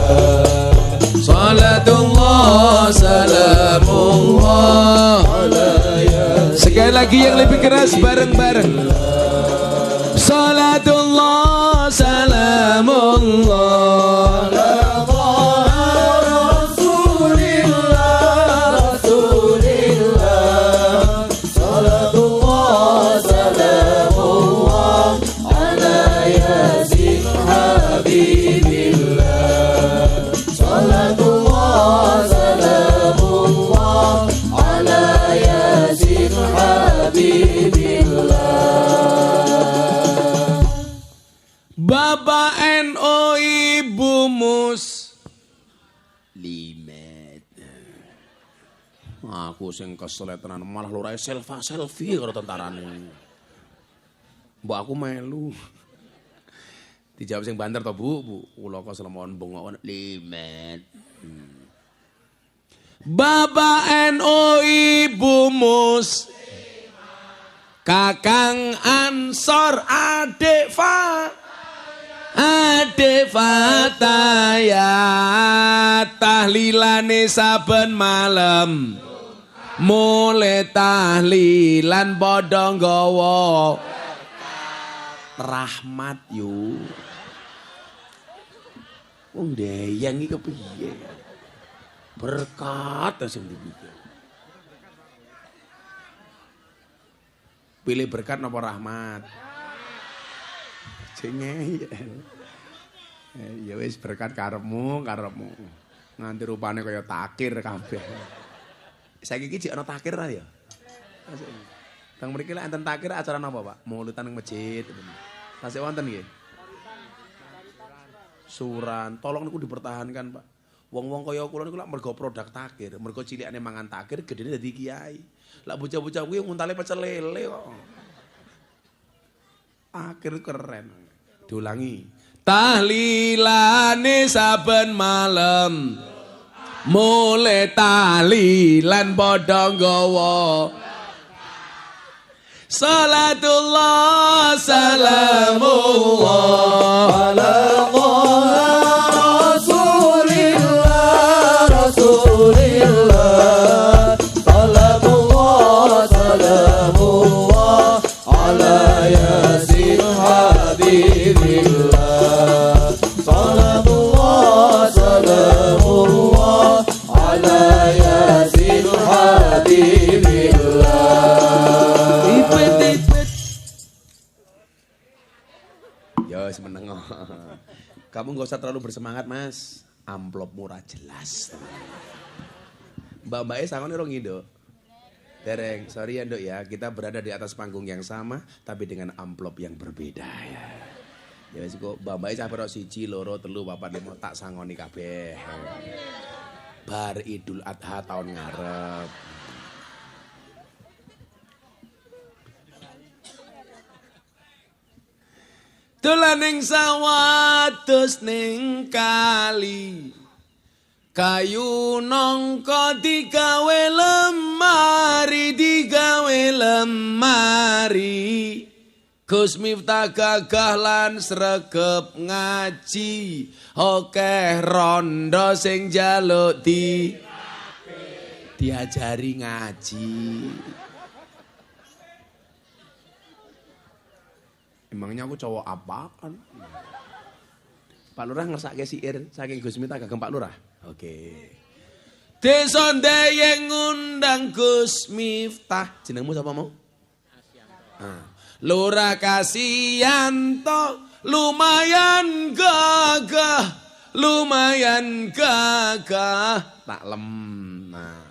Salatullah salamullah ala yasin. Sekali lagi yang lebih keras bareng-bareng. Salatullah salamullah ala Bapak NU Ibu Muslimat. Aku sing kesel tenan malah lurae selfie karo tentarane. Mbok aku melu. Dijawab sing banter to, Bu. Kula kok selemon bengok limet. Bapak NU Ibu Muslimat. Kakang Ansor adik Fataya tahlilane saben malam mulai tahlilan padha nggawa rahmat yu wong deyang iki kepiye berkat sing dipikir pilih berkat napa rahmat cengeng ya wis berkat karepmu nganti rupane kaya takir kabeh saiki iki jek ana takir ra ya teng mriki lek enten takir acara napa Pak mauludan ning masjid tasih wonten nggih suran tolong niku dipertahankan Pak wong-wong kaya kula niku lak mergo produk takir mergo cilikane mangan takir gedene dadi kiai lak bocah-bocah kuwi nguntale pecel lele kok akhir keren diulangi tahlilane saben malam mulai tahlilan padha nggawa salatullah salamullah ala rasulillah salatullah salamullah ala yasin habibillah salatullah salamullah ala yasin habibillah ipet ya semeneng kamu gak usah terlalu bersemangat Mas amplop murah jelas mbak-mbaknya sangon rong Indo dereng, sorry ya Nduk ya, kita berada di atas panggung yang sama tapi dengan amplop yang berbeda ya. Ya wis kok mbak-mbake sampe siji, loro, telu, papat, lima tak sangoni kabeh. Bar Idul Adha tahun ngarep. Dolan ning sawah terus ning kali. Kayu nongko digawe lemari Gus Miftah gagah lan sregep ngaji okeh rondo sing njaluk diajari ngaji emangnya aku cowok apaan Pak Lurah ngersake siir saking Gus Miftah gagem Pak Lurah. Oke. Desa Ndeyeng ngundang Gus Miftah. Jenengmu sapa mau? Lurah Kasiyanto lumayan gagah. Tak lem. Nah.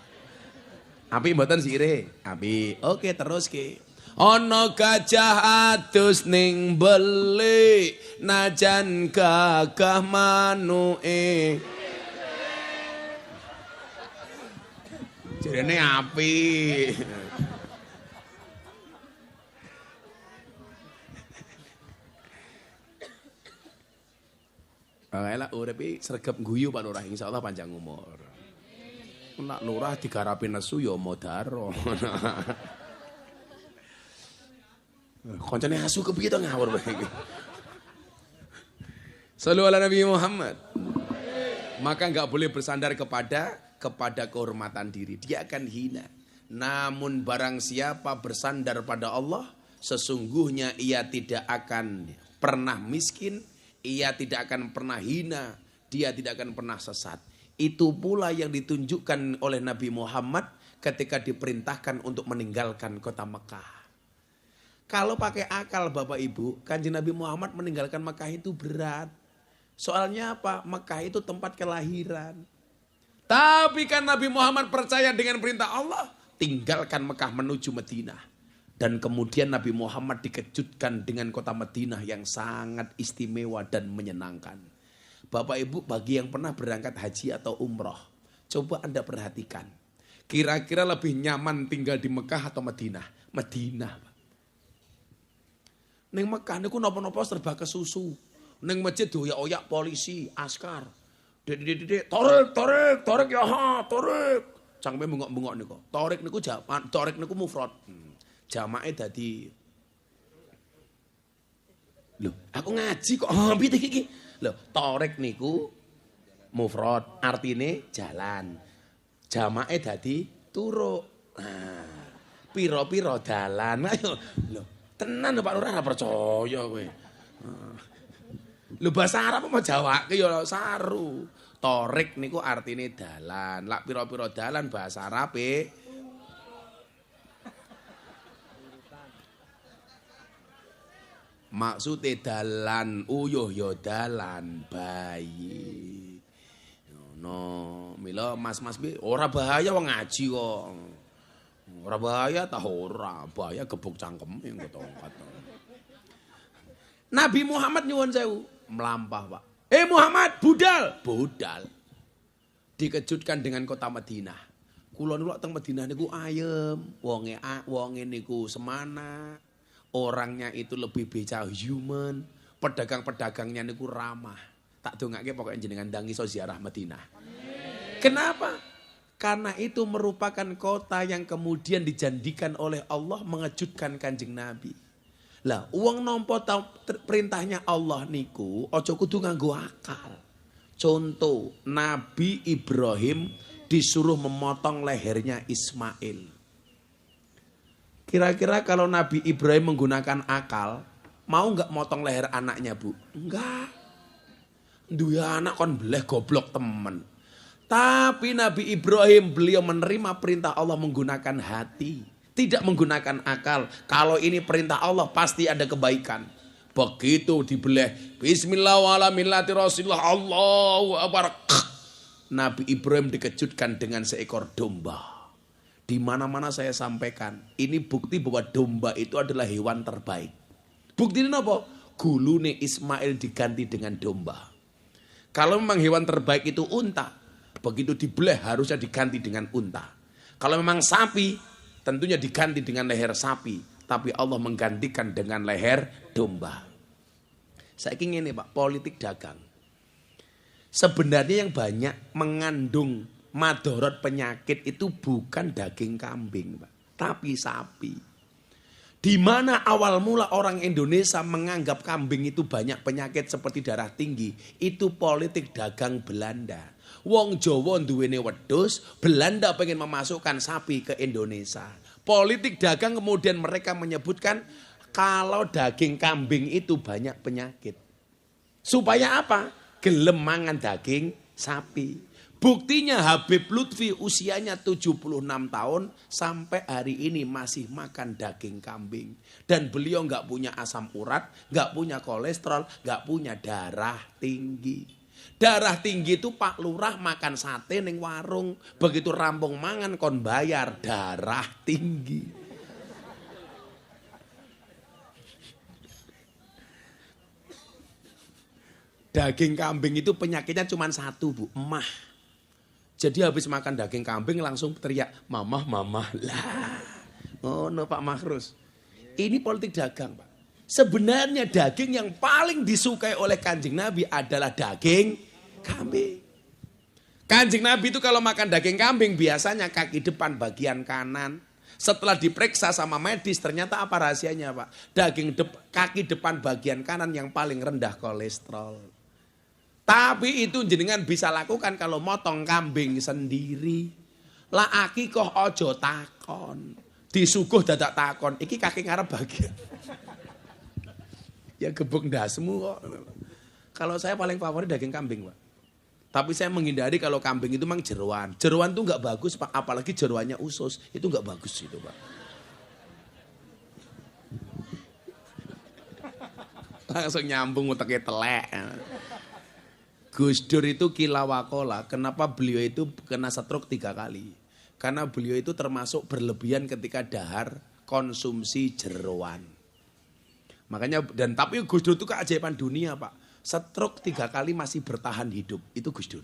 Api mboten siire? Api. Oke, terus ke. Ana gajah adus ning belik najan gagah manuke jarene api elak urip sregep guyu Pak Lurah insyaallah panjang umur nek lurah digarapi nesu ya modaro koncone asu kepiye to ngawur bae iki. Shallu ala Nabi Muhammad. Maka nggak boleh bersandar kepada kehormatan diri. Dia akan hina. Namun barang siapa bersandar pada Allah, sesungguhnya ia tidak akan pernah miskin, ia tidak akan pernah hina, dia tidak akan pernah sesat. Itu pula yang ditunjukkan oleh Nabi Muhammad ketika diperintahkan untuk meninggalkan kota Mekah. Kalau pakai akal Bapak Ibu, Kanjeng Nabi Muhammad meninggalkan Mekah itu berat. Soalnya apa? Mekah itu tempat kelahiran. Tapi kan Nabi Muhammad percaya dengan perintah Allah, tinggalkan Mekah menuju Madinah. Dan kemudian Nabi Muhammad dikejutkan dengan kota Madinah yang sangat istimewa dan menyenangkan. Bapak Ibu, bagi yang pernah berangkat haji atau umroh, coba Anda perhatikan. Kira-kira lebih nyaman tinggal di Mekah atau Madinah? Madinah. Neng Mekah niku napa-napa serba kesusu. Neng masjid doyak-oyak polisi, askar. Dek, torek ya ha, torek. Cangkeme bengok-bengok niku. Torek niku mufrad. Jamae dadi. Loh, aku ngaji kok piye iki? Loh, torek niku mufrad, artine jalan. Jamae dadi turuk. Nah, piro-piro dalan. Ayo, loh. Tenan Pak Lurah ora percaya kowe. Lho bahasa Arab apa Jawake ya saru. Torik niku artine dalan. Lak pira-pira dalan bahasa Arabe. Maksude dalan uyuh ya dalan bayi. Ngono, mila mas-mas ora bahaya wong ngaji kok. Ora bahaya ta ora, bahaya gebuk cangkeme ketongkat. Nabi Muhammad nyuwun sewu, melampah Pak. Muhammad, budal. Dikejutkan dengan kota Madinah. Kula niku teng Madinah niku ayem, wonge niku semana. Orangnya itu lebih beca human, pedagang-pedagangnya niku ramah. Tak dongake pokoknya jenengan ndang iso ziarah Madinah. Kenapa? Karena itu merupakan kota yang kemudian dijanjikan oleh Allah mengejutkan Kanjeng Nabi. Lah, uang nampa perintahnya Allah niku aja kudu nganggo akal. Contoh, Nabi Ibrahim disuruh memotong lehernya Ismail. Kira-kira kalau Nabi Ibrahim menggunakan akal, mau nggak motong leher anaknya, Bu? Enggak. Duwe anak kon beleh goblok temen. Tapi Nabi Ibrahim beliau menerima perintah Allah menggunakan hati. Tidak menggunakan akal. Kalau ini perintah Allah pasti ada kebaikan. Begitu dibeleh. Bismillah wa ala millati Rasulullah. Allahu Akbar. Nabi Ibrahim dikejutkan dengan seekor domba. Di mana-mana saya sampaikan. Ini bukti bahwa domba itu adalah hewan terbaik. Bukti ini apa? Gulune Ismail diganti dengan domba. Kalau memang hewan terbaik itu unta. Begitu dibeleh harusnya diganti dengan unta. Kalau memang sapi, tentunya diganti dengan leher sapi. Tapi Allah menggantikan dengan leher domba. Saya ingin ini Pak, politik dagang. Sebenarnya yang banyak mengandung madorot penyakit itu bukan daging kambing Pak. Tapi sapi. Di mana awal mula orang Indonesia menganggap kambing itu banyak penyakit seperti darah tinggi. Itu politik dagang Belanda. Wong Jawa duwene wedhus, Belanda pengen memasukkan sapi ke Indonesia. Politik dagang kemudian mereka menyebutkan kalau daging kambing itu banyak penyakit. Supaya apa? Gelem mangan daging sapi. Buktinya Habib Lutfi usianya 76 tahun sampai hari ini masih makan daging kambing. Dan beliau nggak punya asam urat, nggak punya kolesterol, nggak punya darah tinggi. Darah tinggi itu Pak Lurah makan sate ning warung. Begitu rampung mangan kon bayar darah tinggi. Daging kambing itu penyakitnya cuma satu Bu, emah. Jadi habis makan daging kambing langsung teriak, mamah lah. Oh no Pak Makhrus. Ini politik dagang Pak. Sebenarnya daging yang paling disukai oleh Kanjeng Nabi adalah daging kambing. Kanjeng Nabi itu kalau makan daging kambing biasanya kaki depan bagian kanan. Setelah diperiksa sama medis ternyata apa rahasianya Pak? Kaki depan bagian kanan yang paling rendah kolesterol. Tapi itu jenengan bisa lakukan kalau motong kambing sendiri. Lah akikoh ojo takon. Disuguh dadak takon. Iki kaki ngarep bagian. Ya gebuk ndasmu kok. Kalau saya paling favorit daging kambing, Pak. Tapi saya menghindari kalau kambing itu memang jeroan. Jeroan itu nggak bagus, Pak. Apalagi jeroannya usus. Itu nggak bagus itu, Pak. Langsung nyambung uteknya telek. Gus Dur itu kilawakola. Kenapa beliau itu kena stroke 3 kali? Karena beliau itu termasuk berlebihan ketika dahar konsumsi jeroan. Makanya tapi Gus Dur itu keajaiban dunia, Pak. Stroke 3 kali masih bertahan hidup. Itu Gus Dur.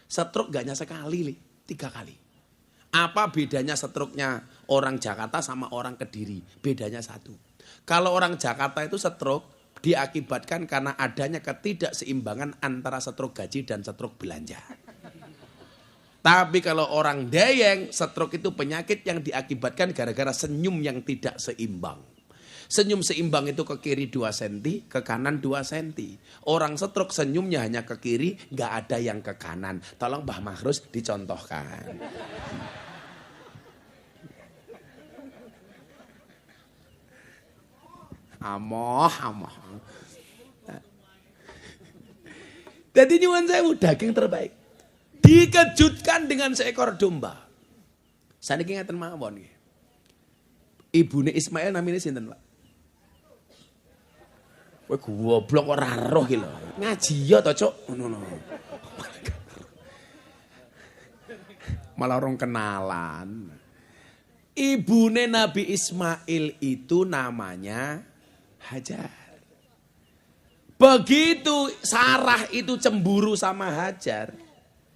Stroke gak hanya sekali, 3 kali. Apa bedanya stroke-nya orang Jakarta sama orang Kediri? Bedanya satu. Kalau orang Jakarta itu stroke diakibatkan karena adanya ketidakseimbangan antara stroke gaji dan stroke belanja. Tapi kalau orang Dayeng, stroke itu penyakit yang diakibatkan gara-gara senyum yang tidak seimbang. Senyum seimbang itu ke kiri 2 cm, ke kanan 2 cm. Orang stroke senyumnya hanya ke kiri, nggak ada yang ke kanan. Tolong Mbah Mahrus dicontohkan. Amoh. Jadi nyuwun sewu daging terbaik. Dikejutkan dengan seekor domba. Saniki ngaten mawon nggih. Ibune Ismail namine sinten, Pak? Kowe goblok ora roh ki lho. Ngaji ya to, Cuk. Ngono. Malah orang kenalan. Ibune Nabi Ismail itu namanya Hajar. Begitu Sarah itu cemburu sama Hajar.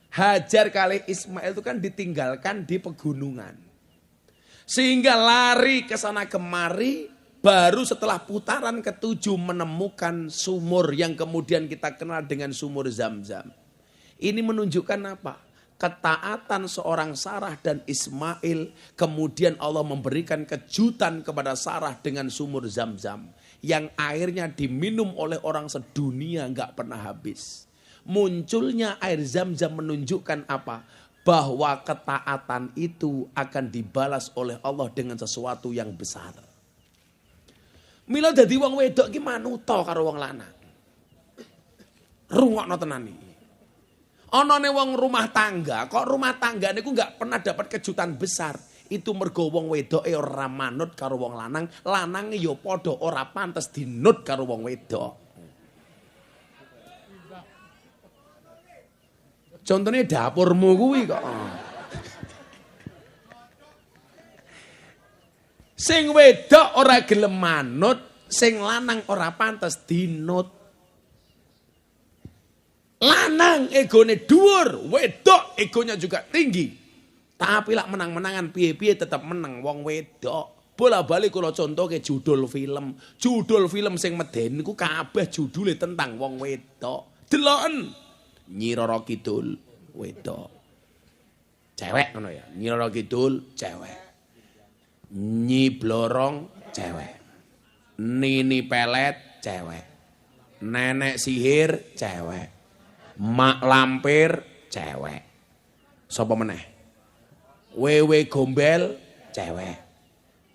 Hajar kali Ismail itu kan ditinggalkan di pegunungan. Sehingga lari ke sana kemari. Baru setelah putaran ke-7 menemukan sumur yang kemudian kita kenal dengan sumur Zam-Zam. Ini menunjukkan apa? Ketaatan seorang Sarah dan Ismail. Kemudian Allah memberikan kejutan kepada Sarah dengan sumur Zam-Zam. Yang airnya diminum oleh orang sedunia nggak pernah habis. Munculnya air Zam-Zam menunjukkan apa? Bahwa ketaatan itu akan dibalas oleh Allah dengan sesuatu yang besar. Mila dadi wong wedok ki manuta karo wong lanang. Rungokno tenan iki. Anane wong rumah tangga, kok rumah tangga niku enggak pernah dapat kejutan besar. Itu mergo wong wedoke ora manut karo wong lanang, lanange ya padha ora pantes dinut karo wong wedok. Contohnya dapurmu kuwi kok. Sing wedok ora gelem manut, sing lanang ora pantes dinut. Lanang egone dhuwur, wedok egonya juga tinggi. Tapi lak menang-menangan piye-piye tetap menang wong wedok. Bola-bali kula contohke judul film. Judul film sing medeni ku kabeh judule tentang wong wedok. Deloken Nyi Roro Kidul wedok. Cewek ngono ya. Nyi Roro Kidul cewek. Nyi Blorong cewek. Nini Pelet cewek. Nenek Sihir cewek. Mak Lampir cewek. Sapa meneh? Wewe Gombel cewek.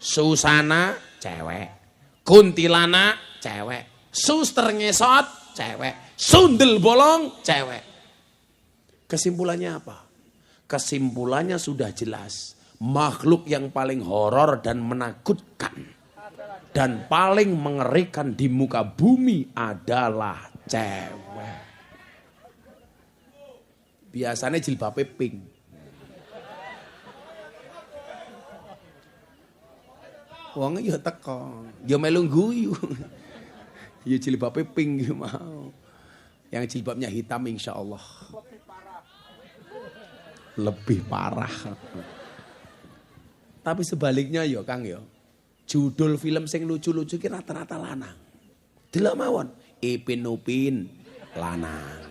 Susana cewek. Kuntilanak cewek. Suster Ngesot cewek. Sundel Bolong cewek. Kesimpulannya apa? Kesimpulannya sudah jelas. Makhluk yang paling horor dan menakutkan dan paling mengerikan di muka bumi adalah cewek. Biasanya jilbabnya pink. Wong ya teko, ya melu guyu. Ya jilbabnya pink ya mau. Yang jilbabnya hitam insya Allah. Lebih parah. Tapi sebaliknya ya Kang ya. Judul film sing lucu-lucu ki rata-rata lanang. Delok mawon, Ipin Upin lanang.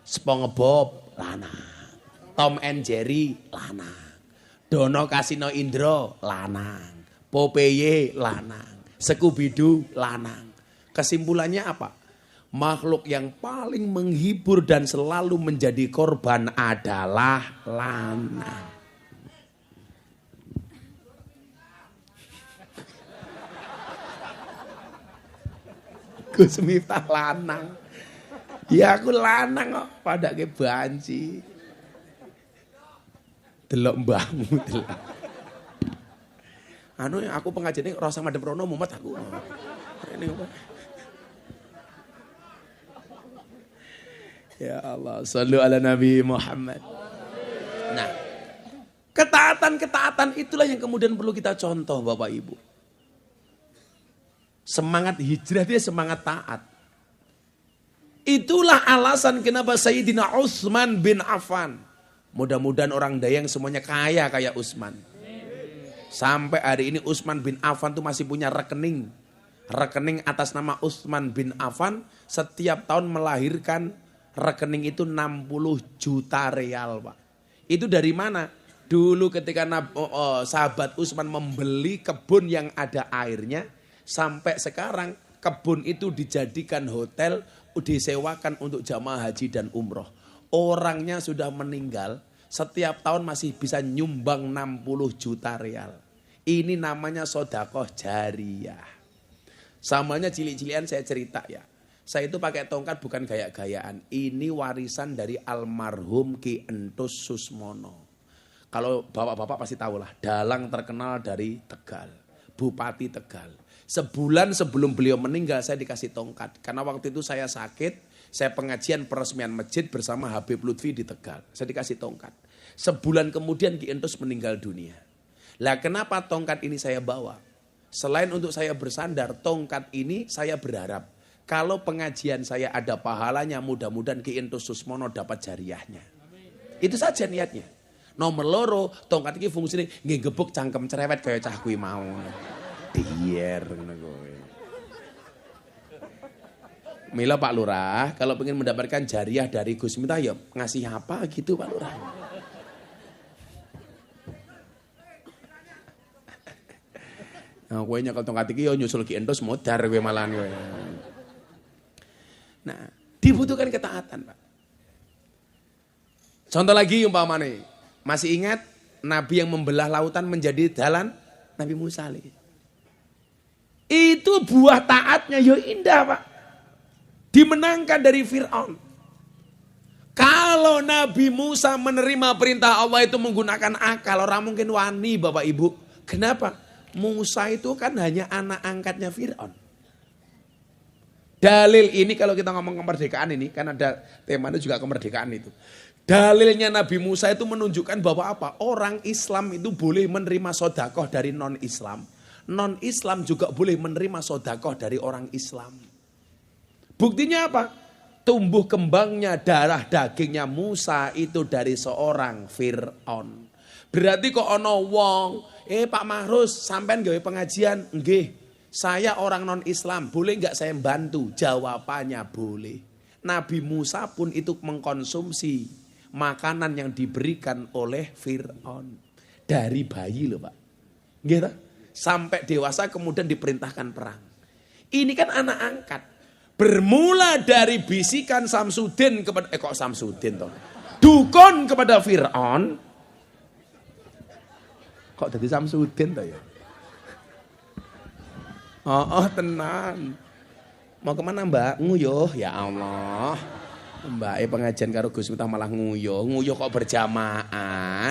SpongeBob lanang. Tom and Jerry lanang. Dono Kasino Indro lanang. Popeye lanang. Scooby-Doo lanang. Kesimpulannya apa? makhluk yang paling menghibur dan selalu menjadi korban adalah lanang. Gus Miftah lanang. Ya aku lanang kok, pada ke banci. Delok mbahmu delok. Anu aku pengajian ini rasa madem rono mumet aku. Ini apa? Ya Allah, sallu ala Nabi Muhammad. Nah, ketaatan-ketaatan itulah yang kemudian perlu kita contoh Bapak Ibu. Semangat hijrah dia semangat taat. Itulah alasan kenapa Sayyidina Utsman bin Affan. Mudah-mudahan orang Dayang semuanya kaya kayak Utsman. Sampai hari ini Utsman bin Affan tuh masih punya rekening. Rekening atas nama Utsman bin Affan setiap tahun melahirkan rekening itu 60 juta real, Pak. Itu dari mana? Dulu ketika sahabat Utsman membeli kebun yang ada airnya, sampai sekarang kebun itu dijadikan hotel, disewakan untuk jamaah haji dan umroh. Orangnya sudah meninggal, setiap tahun masih bisa nyumbang 60 juta real. Ini namanya sodakoh jariyah. Samanya cilik-cilian saya cerita ya. Saya itu pakai tongkat bukan gaya-gayaan. Ini warisan dari almarhum Ki Entus Susmono. Kalau bapak-bapak pasti tahulah, dalang terkenal dari Tegal, Bupati Tegal. Sebulan sebelum beliau meninggal saya dikasih tongkat. Karena waktu itu saya sakit, saya pengajian peresmian masjid bersama Habib Lutfi di Tegal. Saya dikasih tongkat. Sebulan kemudian Ki Entus meninggal dunia. Lah kenapa tongkat ini saya bawa? Selain untuk saya bersandar, tongkat ini saya berharap kalau pengajian saya ada pahalanya, mudah-mudahan Ki Entus Susmono dapat jariyahnya. Itu saja niatnya. Nomor loro, tongkat ini fungsinya ngegebuk cangkem cerewet kayak cah kuwi mau. Dier ngono kowe. Mila Pak Lurah, kalau pengen mendapatkan jariyah dari Gus Miftah ya ngasih apa gitu Pak Lurah. Nah, kowe nyekel tongkat iki yo nyusul Ki Entus modar kowe malahan kowe. Nah, dibutuhkan ketaatan, Pak. Contoh lagi umpamane, masih ingat Nabi yang membelah lautan menjadi jalan Nabi Musa lagi. Itu buah taatnya yo indah, Pak. Dimenangkan dari Fir'aun. Kalau Nabi Musa menerima perintah Allah itu menggunakan akal, orang mungkin wani Bapak Ibu. Kenapa? Musa itu kan hanya anak angkatnya Fir'aun. Dalil ini kalau kita ngomong kemerdekaan ini, kan ada temanya juga kemerdekaan itu. Dalilnya Nabi Musa itu menunjukkan bahwa apa? Orang Islam itu boleh menerima sodakoh dari non-Islam. Non-Islam juga boleh menerima sodakoh dari orang Islam. Buktinya apa? Tumbuh kembangnya darah dagingnya Musa itu dari seorang Fir'aun. Berarti kok ono wong, Pak Mahrus sampean gawe pengajian, nggih. Saya orang non-Islam, boleh nggak saya bantu? Jawabannya boleh. Nabi Musa pun itu mengkonsumsi makanan yang diberikan oleh Fir'aun. Dari bayi loh Pak. Gitu. Sampai dewasa kemudian diperintahkan perang. Ini kan anak angkat. Bermula dari bisikan Samsudin kepada, kok Samsudin toh? Dukun kepada Fir'aun. Kok jadi Samsudin toh ya? Oh tenan. Mau kemana Mbak? Nguyuh ya Allah. Mbak pengajian karo Gus Miftah malah nguyuh. Nguyuh kok berjamaah.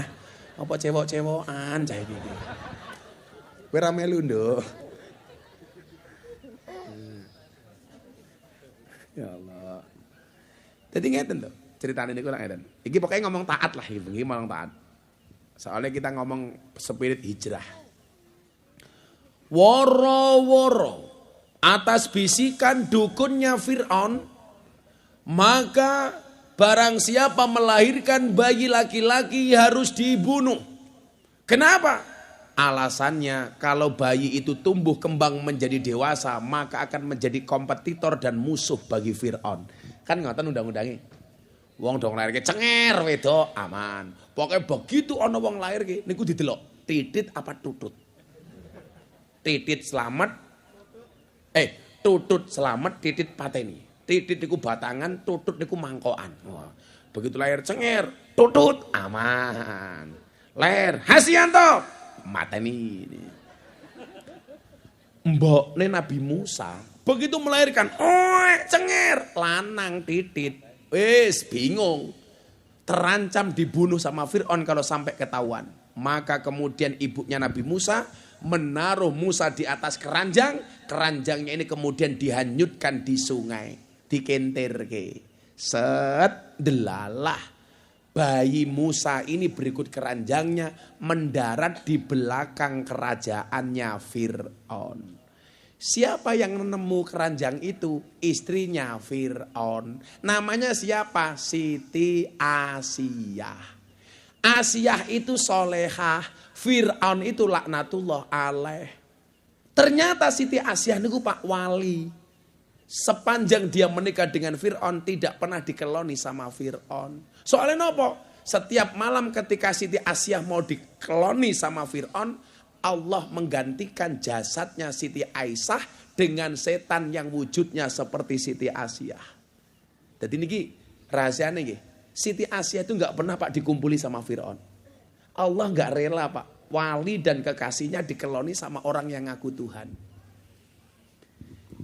Apa cewek-cewokan cah iki. Kowe ra melu nduk. Ya Allah. Jadi ngeten to, ceritane niku lak ngeten. Iki pokoknya ngomong taat lah iki ngomong taat. Soalnya kita ngomong spirit hijrah. Woro-woro atas bisikan dukunnya Fir'aun, maka barang siapa melahirkan bayi laki-laki harus dibunuh. Kenapa? Alasannya kalau bayi itu tumbuh kembang menjadi dewasa, maka akan menjadi kompetitor dan musuh bagi Fir'aun. Kan ngoten undang-undangnya. Wong dong lahir ke cenger wedok aman. Pokoknya begitu ana wong lahir ke niku didelok titit apa tutut. Titit selamat. Tutut selamat, titit pateni. Titit niku batangan, tutut niku mangkokan. Wah, begitu lahir Cengir, tutut aman. Lahir Hasyanto, mateni. Mbokne Nabi Musa, begitu melahirkan, Cengir, lanang Titit. Wis bingung. Terancam dibunuh sama Fir'aun kalau sampai ketahuan. Maka kemudian ibunya Nabi Musa menaruh Musa di atas keranjang. Keranjangnya ini kemudian dihanyutkan di sungai. Dikentirke. Set, delalah. Bayi Musa ini berikut keranjangnya mendarat di belakang kerajaannya Fir'aun. Siapa yang menemu keranjang itu? Istrinya Fir'aun. Namanya siapa? Siti Asiyah. Asiyah itu solehah. Fir'aun itu laknatullah alaih. Ternyata Siti Asiyah niku Pak Wali. Sepanjang dia menikah dengan Fir'aun tidak pernah dikeloni sama Fir'aun. Soalnya nopo? Setiap malam ketika Siti Asiyah mau dikeloni sama Fir'aun, Allah menggantikan jasadnya Siti Aisyah dengan setan yang wujudnya seperti Siti Asiyah. Jadi niki rahasianya niki. Siti Asiyah itu nggak pernah Pak dikumpuli sama Fir'aun. Allah nggak rela Pak. Wali dan kekasihnya dikeloni sama orang yang ngaku Tuhan.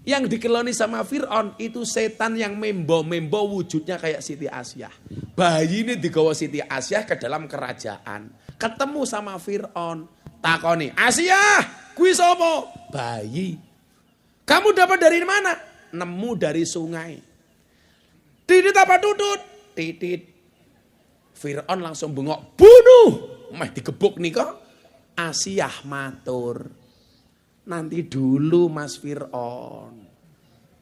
Yang dikeloni sama Fir'aun itu setan yang membo-membo wujudnya kayak Siti Asiyah. Bayi ini digawa Siti Asiyah ke dalam kerajaan. Ketemu sama Fir'aun. Takoni, Asiyah, kuwi sapa? Bayi. Kamu dapat dari mana? Nemu dari sungai. Titit apa tutut? Titit. Fir'aun langsung bengok, bunuh. Meh digebuk nih kok. Asiyah matur. Nanti dulu Mas Fir'aun.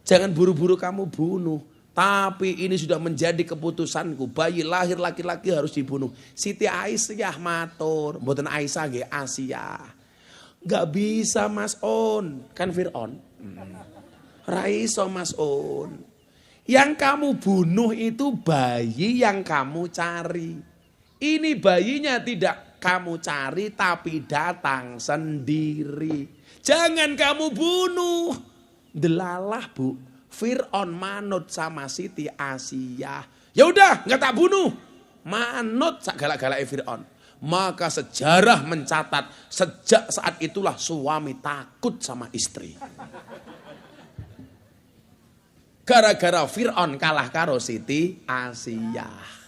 Jangan buru-buru kamu bunuh. Tapi ini sudah menjadi keputusanku. Bayi lahir laki-laki harus dibunuh. Siti Aisyah matur. Mboten Aisyah nggih Asiyah. Gak bisa Mas On. Kan Fir'aun. Ra iso Mas On. Yang kamu bunuh itu bayi yang kamu cari. Ini bayinya tidak kamu cari tapi datang sendiri. Jangan kamu bunuh. Delalah Bu. Fir'aun manut sama Siti Asiyah. Ya udah, nggak tak bunuh. Manut sak galak-galake Fir'aun. Maka sejarah mencatat sejak saat itulah suami takut sama istri. Gara-gara Fir'aun kalah karo Siti Asiyah.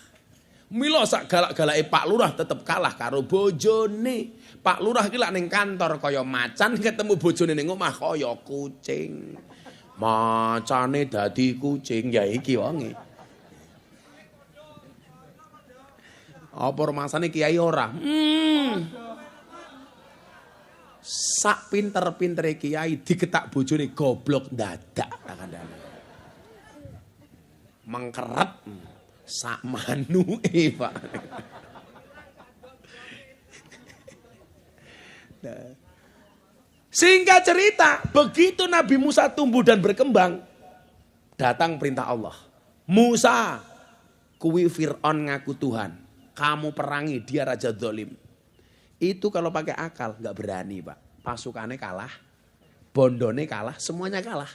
Milo sak galak-galake Pak Lurah tetep kalah karo bojone. Pak Lurah ki lak ning kantor kaya macan, ketemu bojone ning omah kaya kucing. Macane dadi kucing ya iki wonge. Apa rumasane kiai ora? Sak pinter-pintere kiai diketak bojone goblok dadak kandhane. Mengkeret sak manuke, Pak. Singkat cerita, begitu Nabi Musa tumbuh dan berkembang, datang perintah Allah. Musa, kuwi Fir'aun ngaku Tuhan. Kamu perangi, dia raja zalim. Itu kalau pakai akal nggak berani Pak. Pasukannya kalah, bondone kalah, semuanya kalah.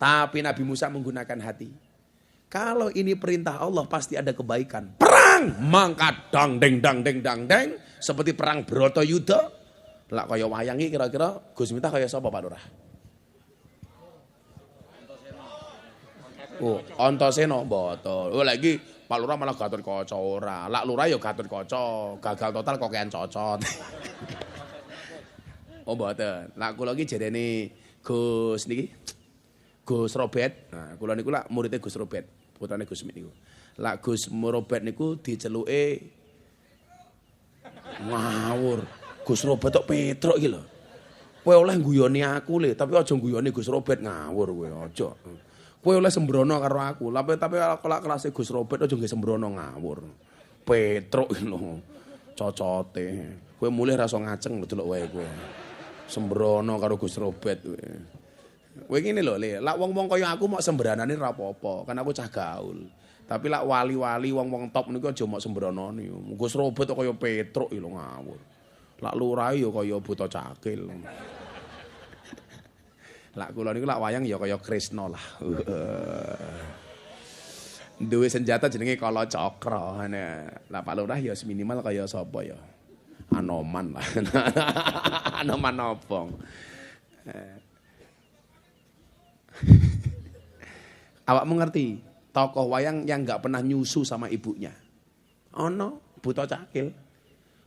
Tapi Nabi Musa menggunakan hati. Kalau ini perintah Allah pasti ada kebaikan. Perang! Mangkat dang deng dang deng dang deng. Seperti perang Bratayuda. Lah kaya wayangi kira-kira Gus Miftah kaya sapa Pak Lurah? Oh, Antasena betul. Oh lagi Pak Lurah malah Gatotkaca ora. Lak Lurah ya Gatotkaca, gagal total kokean cocot. Oh mboten. Lak kula iki jarene Gus niki Gus Robert. Nah, kula niku lak muridé Gus Robert, putrane Gus Mit niku. Lak Gus Robert niku diceluke ngawur. Gus Robert tok Petruk iki lho. Kowe oleh guyoni aku le, tapi aja guyoni Gus Robert ngawur kowe aja. Kowe oleh sembrono karo aku, tapi kalau kelas Gus Robert aja nggih sembrono ngawur. Petruk iki lho. Cocote. Kowe mulih ra iso ngaceng lho delok wae kowe. Sembrono karo Gus Robert kowe. Kowe ngene lho le, lak wong-wong kaya aku mok sembranane ra apa-apa, kan aku cah gaul. Tapi lak wali-wali wong-wong top niku aja mok sembrononi. Gus Robert kok kaya Petruk iki lho ngawur. Lak Lurah ya kaya buta cakil. Lak kula niku lak wayang ya kaya Kresna lah. Duwe senjata jenenge Kala Cakra. Lah Pak Lurah ya minimal kaya sapa ya? Anoman lah. Anoman obong. Awakmu ngerti? Tokoh wayang yang enggak pernah nyusu sama ibunya. Ono, Buta Cakil.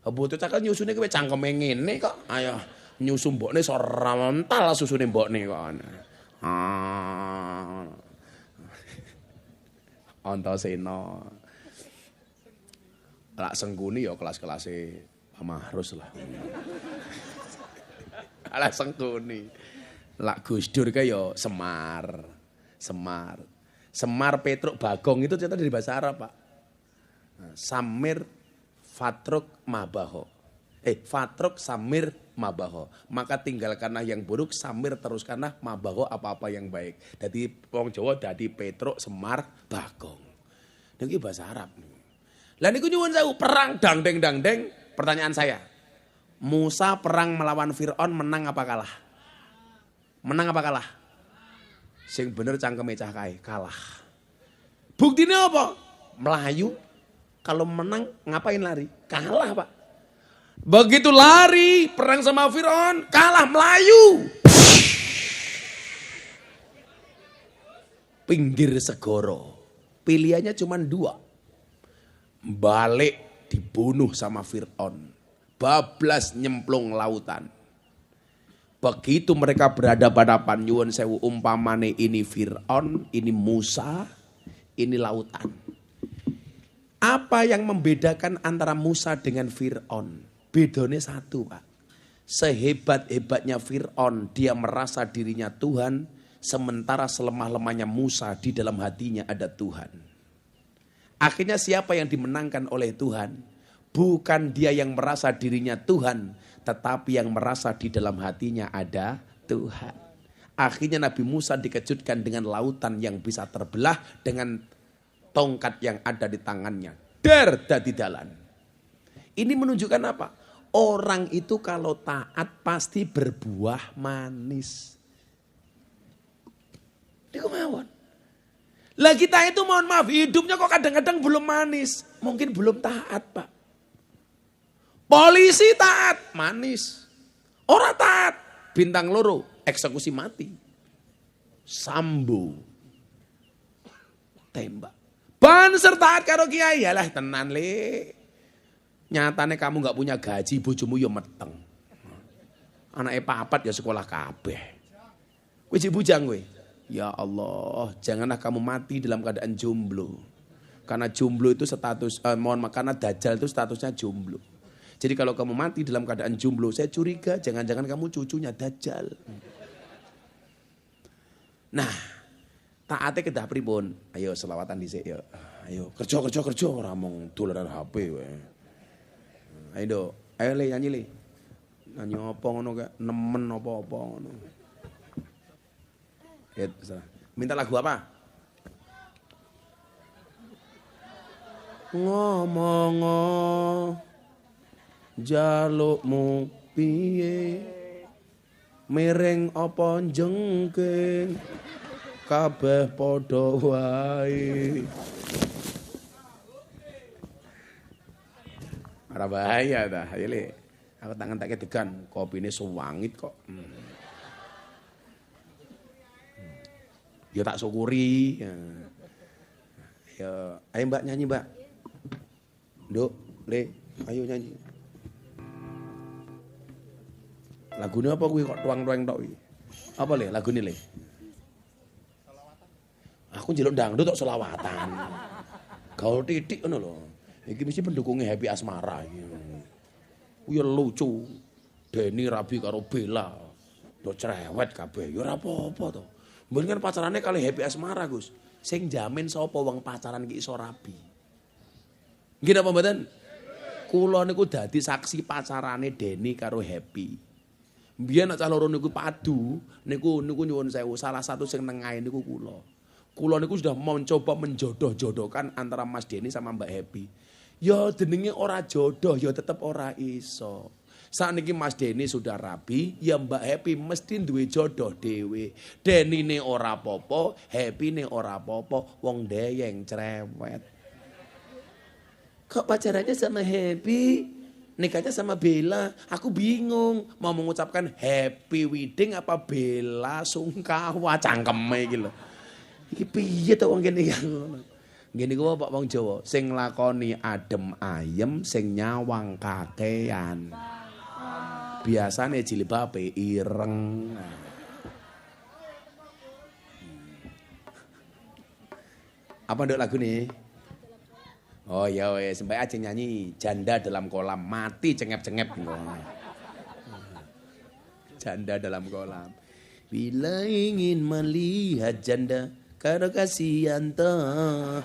Buta Cakil nyusune kowe cangkeme ngene kok. Ayo nyusu mbokne so rontal susune mbokne kok. Antasena. Lak Sengkuni ya kelas-kelase Pak Mahrus lah. Lak Sengkuni. Lak Gus Dur ka ya Semar. Semar Petruk Bagong itu ternyata dari bahasa Arab, Pak. Samir Fatruk Mabaho. Fatruk Samir Mabaho. Maka tinggalkanlah yang buruk, Samir teruskanlah Mabaho apa-apa yang baik. Jadi wong Jawa dadi Petruk Semar Bagong. Niki bahasa Arab. Lah niku nyuwun sewu perang dangdeng. Pertanyaan saya. Musa perang melawan Firaun menang apa kalah? Menang apa kalah? Sing bener cangkeme cah kae, kalah. Buktine apa? Melayu. Kalau menang ngapain lari? Kalah, Pak. Begitu lari perang sama Firaun, kalah melayu. Pinggir segoro. Pilihannya cuma 2. Balik dibunuh sama Firaun. Bablas nyemplung lautan. Begitu mereka berhadapan-hadapan, nyuwun sewu umpamane ini Firaun, ini Musa, ini lautan. Apa yang membedakan antara Musa dengan Firaun? Bedanya satu, Pak. Sehebat-hebatnya Firaun, dia merasa dirinya Tuhan, sementara selemah-lemahnya Musa di dalam hatinya ada Tuhan. Akhirnya siapa yang dimenangkan oleh Tuhan? Bukan dia yang merasa dirinya Tuhan, tetapi yang merasa di dalam hatinya ada Tuhan. Akhirnya Nabi Musa dikejutkan dengan lautan yang bisa terbelah dengan tongkat yang ada di tangannya. Dadi dalan. Ini menunjukkan apa? Orang itu kalau taat pasti berbuah manis. Itu mawon. Lah kita itu mohon maaf, hidupnya kok kadang-kadang belum manis. Mungkin belum taat, Pak. Polisi taat, manis. Orang taat, bintang loro, eksekusi mati. Sambo. Tembak. Banser taat karo kiai, yalah tenan le. Nyatane kamu gak punya gaji, bojomu yo meteng. Anake papat ya sekolah kabeh. Kowe bujang kowe. Ya Allah, janganlah kamu mati dalam keadaan jomblo. Karena jomblo itu status, karena dajjal itu statusnya jomblo. Jadi kalau kamu mati dalam keadaan jomblo, saya curiga jangan-jangan kamu cucunya dajjal. Nah, taate kedah pripun? Ayo selawatan dhisik ya. Ayo kerja ora mung dolanan HP wae. Ayo le nyanyi le. Nyanyi apa ngono kek nemen apa-apa ngono. Minta lagu apa? Ngomong jalukmu piye miring apa jengking kabeh padha wae. Ora bahaya ta, ayo le. Aku tangan tak degan, kopine sewangit kok. Ya tak syukuri. Ya, ayo Mbak nyanyi, Mbak. Nduk, Le, ayo nyanyi. Lagune apa kuwi kok tuang-tuang tok iki? Apa Le lagune Le? Aku njeluk dangdut tok selawatan. Gaul titik ngono lho. Iki mesti pendukungnya Happy Asmara iki. Kuwi lucu. Deni rabi karo Bella. Do cerewet kabeh. Ya ora apa-apa to. Mungkin kan pacarane kali Happy Asmara, Gus. Sing jamin sapa wong pacaran ki iso rabi. Nggih napa mboten? Kula niku dadi saksi pacarane Deni karo Happy. Biyen nek cah loro niku padu, niku nyuwun sewu, salah satu sing nengahe niku kula. Kula niku sudah mencoba menjodoh-jodohkan antara Mas Deni sama Mbak Happy. Ya jenenge ora jodoh, ya tetep ora iso. Sakniki Mas Denny sudah rabi, ya Mbak Happy mesti duwe jodoh dhewe. Denine ora apa-apa, Happyne ora apa-apa, wong ndeyeng cerewet. Kok pacarannya sama Happy, nikahnya sama Bella? Aku bingung mau mengucapkan happy wedding apa Bella sungkawa cangkeme iki lho. Iki piye to wong kene iki ngono. Ngene ku Pak wong Jawa, sing lakoni adem ayem, sing nyawang kakean. Biasane jilbabe ireng. Apa nduk lagu nih? Oh ya wes, Mbak aja nyanyi Janda Dalam Kolam, mati cengep-cengep. Janda dalam kolam. Bila ingin melihat janda, karena kasihan toh.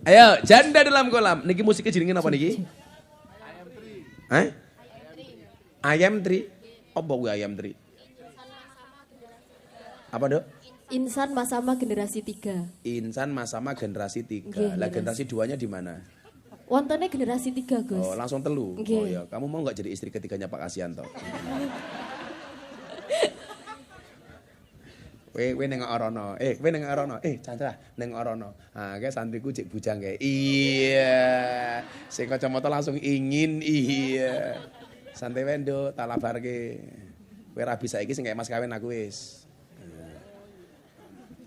Ayo, Janda Dalam Kolam. Niki musiknya jenengin apa niki? Ayam Tri. Apa kuwi Ayam Tri? Apa, Dok? Insan Masama generasi 3. Insan Masama generasi 3. Lah generasi 2-nya di mana? Wontone generasi 3, Gus. Oh, langsung telu. Okay. Oh ya, kamu mau enggak jadi istri ketiganya Pak Kasianto? Kowe ning Orono. Kowe ning Orono. Chandra ning Orono. Kayak santriku cek bujang kayak. Iya. Sing kacamata langsung ingin iya. Santai wendo tak labarke. Kowe rabi saiki sing kayak mas kawin aku wis.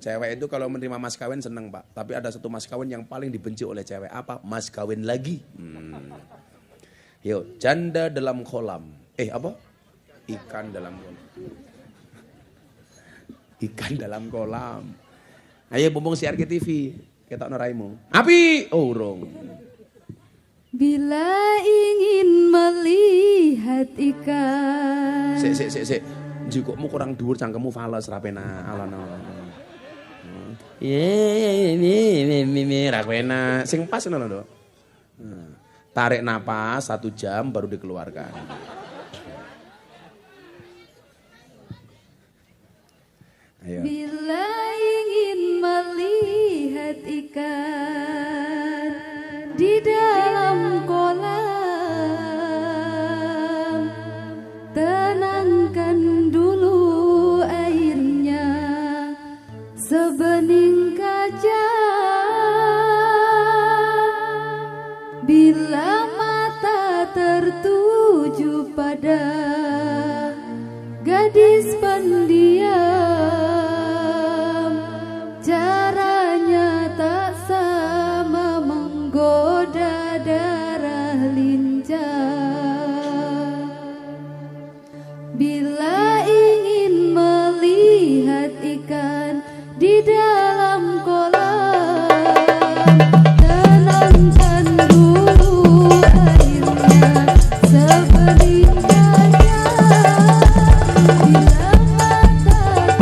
Cewek itu kalau menerima mas kawin seneng Pak. Tapi ada satu mas kawin yang paling dibenci oleh cewek. Apa? Mas kawin lagi. Yuk, Janda Dalam Kolam. Apa? Ikan dalam kolam. Ikan dalam kolam. Ayo bumbung siarke TV. Ketokno raimu. Api! Oh, urung. Bila ingin melihat ikan. Sik. Jukukmu kurang dhuwur cangkemmu fales rapena alon-alon. Rapena sing pas ngono lho. Tarik napas 1 jam baru dikeluarkan. Ayo. Bila ingin melihat ikan di dalam kolam, tenangkan dulu airnya sebening kaca. Bila mata tertuju pada gadis pendiam, caranya tak sama menggoda darah lincah. Bila ingin melihat ikan di dalam kolam, tenangkan dulu airnya sebening kaca. Bila mata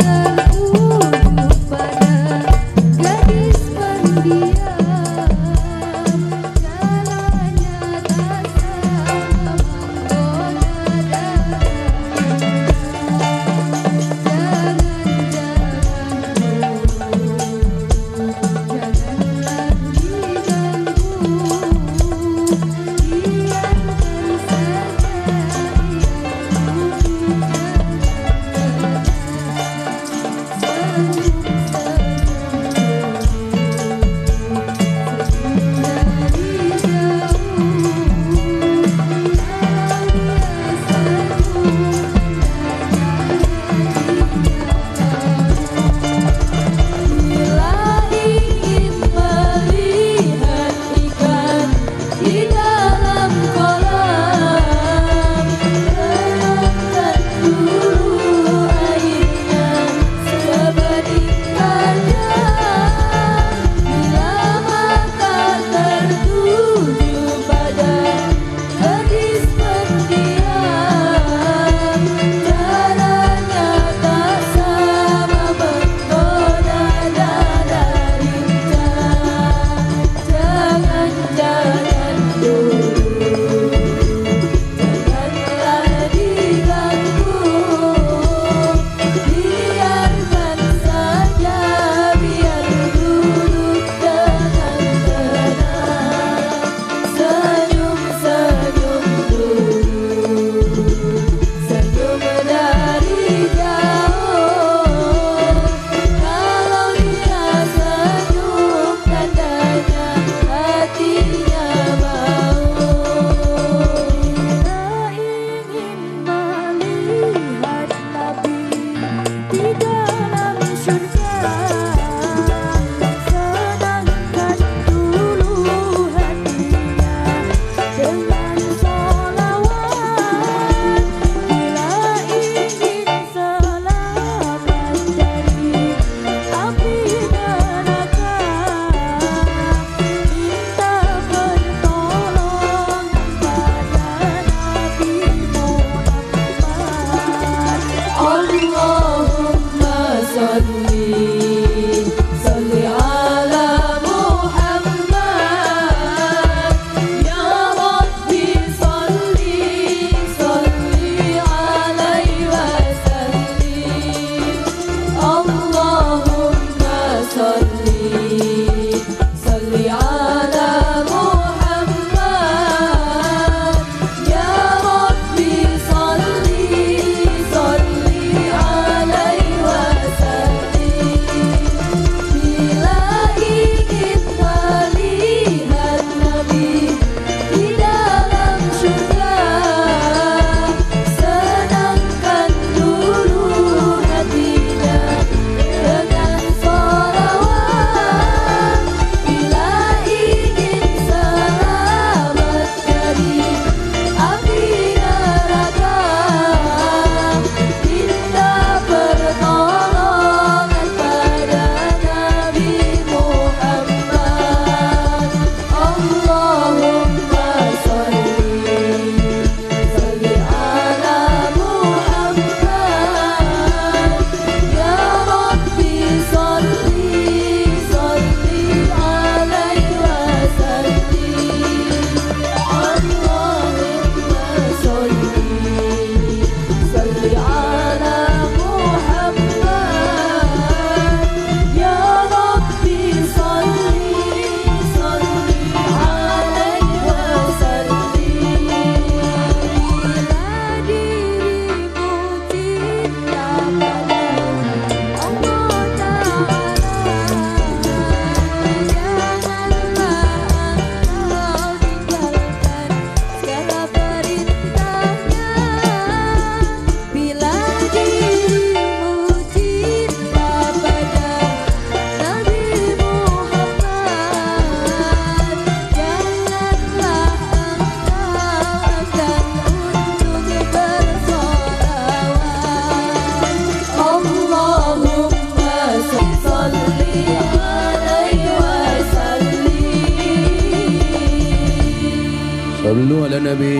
Sallu ala Nabi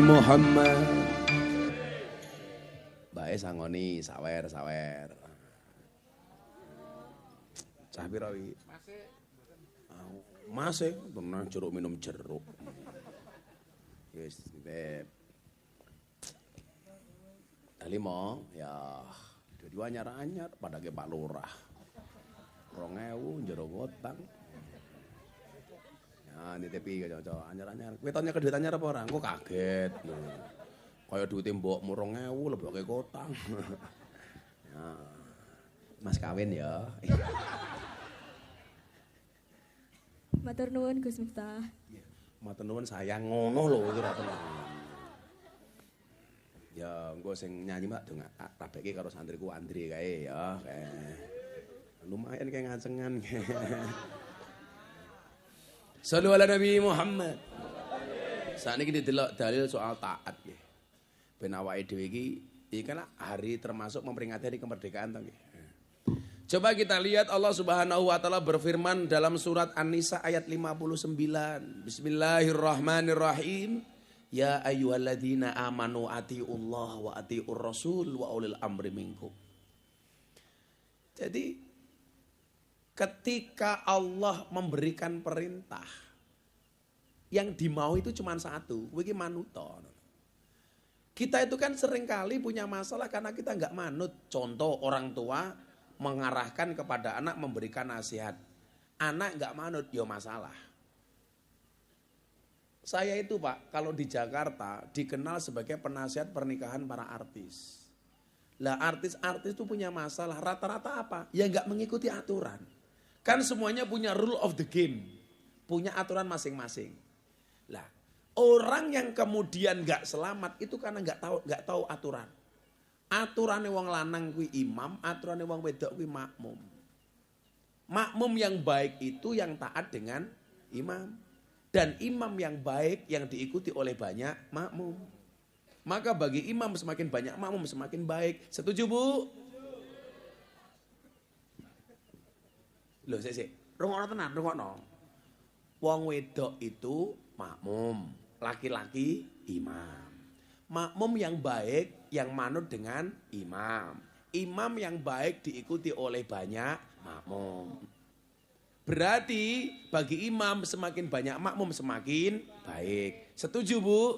Muhammad. Bae sangoni sawer. Cah pira iki? Masih tenang jeruk minum jeruk. Yes, Dalimo ya dua anyar pada ke Pak Lurah. 2.000 jero utang. Ya nitipi cocok anyar-anyar. Kowe tanya ke duit anyar apa ora? Engko kaget. Kaya duit mbokmu 2.000 leboke utang. Ya. Mas kawin ya. Matur nuwun Gus Miftah. Matur nuwun sayang ngono lho iki ra tenan. Ya engko sing nyanyi Mbak dong rabeke karo santriku Andri kae ya. Lumayan kayak ngacengan. Sallu ala Nabi Muhammad. Saat ini kita delok dalil soal taat nggih. Ben awake dhewe iki kan hari termasuk memperingati hari kemerdekaan to nggih. Coba kita lihat Allah Subhanahu wa taala berfirman dalam surat An-Nisa ayat 59. Bismillahirrahmanirrahim. Ya ayyuhalladzina amanu atiiullah wa atiiur rasul wa ulil amri minkum. Jadi ketika Allah memberikan perintah yang dimau itu cuma satu, kowe iki manuto. Kita itu kan seringkali punya masalah karena kita enggak manut. Contoh orang tua mengarahkan kepada anak memberikan nasihat. Anak enggak manut, ya masalah. Saya itu Pak, kalau di Jakarta dikenal sebagai penasihat pernikahan para artis. Lah artis-artis itu punya masalah, rata-rata apa? Ya enggak mengikuti aturan. Kan semuanya punya rule of the game. Punya aturan masing-masing. Lah, orang yang kemudian enggak selamat itu karena enggak tahu aturan. Aturane wong lanang kuwi imam, aturane wong wedok kuwi makmum. Makmum yang baik itu yang taat dengan imam. Dan imam yang baik yang diikuti oleh banyak makmum. Maka bagi imam semakin banyak makmum semakin baik. Setuju Bu? Loh sik. Rungokno tenan, rungokno. Wong wedok itu makmum, laki-laki imam. Makmum yang baik yang manut dengan imam. Imam yang baik diikuti oleh banyak makmum. Berarti bagi imam semakin banyak makmum semakin baik. Setuju Bu?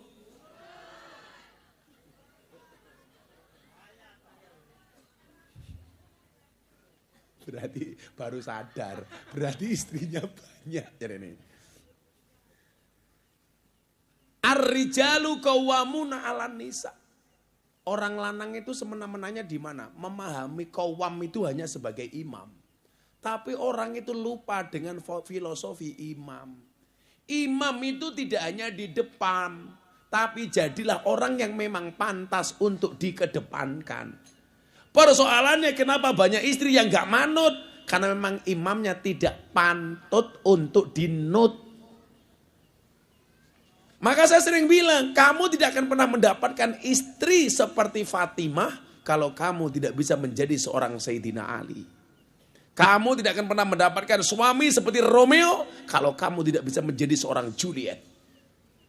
Berarti baru sadar. Berarti istrinya banyak. Jadi ini. Ar-rijalu qawwamuna 'alan nisa. Orang lanang itu semena-menanya di mana? Memahami qawwam itu hanya sebagai imam. Tapi orang itu lupa dengan filosofi imam. Imam itu tidak hanya di depan, tapi jadilah orang yang memang pantas untuk dikedepankan. Persoalannya kenapa banyak istri yang gak manut? Karena memang imamnya tidak pantut untuk dinut. Maka saya sering bilang, kamu tidak akan pernah mendapatkan istri seperti Fatimah kalau kamu tidak bisa menjadi seorang Sayyidina Ali. Kamu tidak akan pernah mendapatkan suami seperti Romeo kalau kamu tidak bisa menjadi seorang Juliet.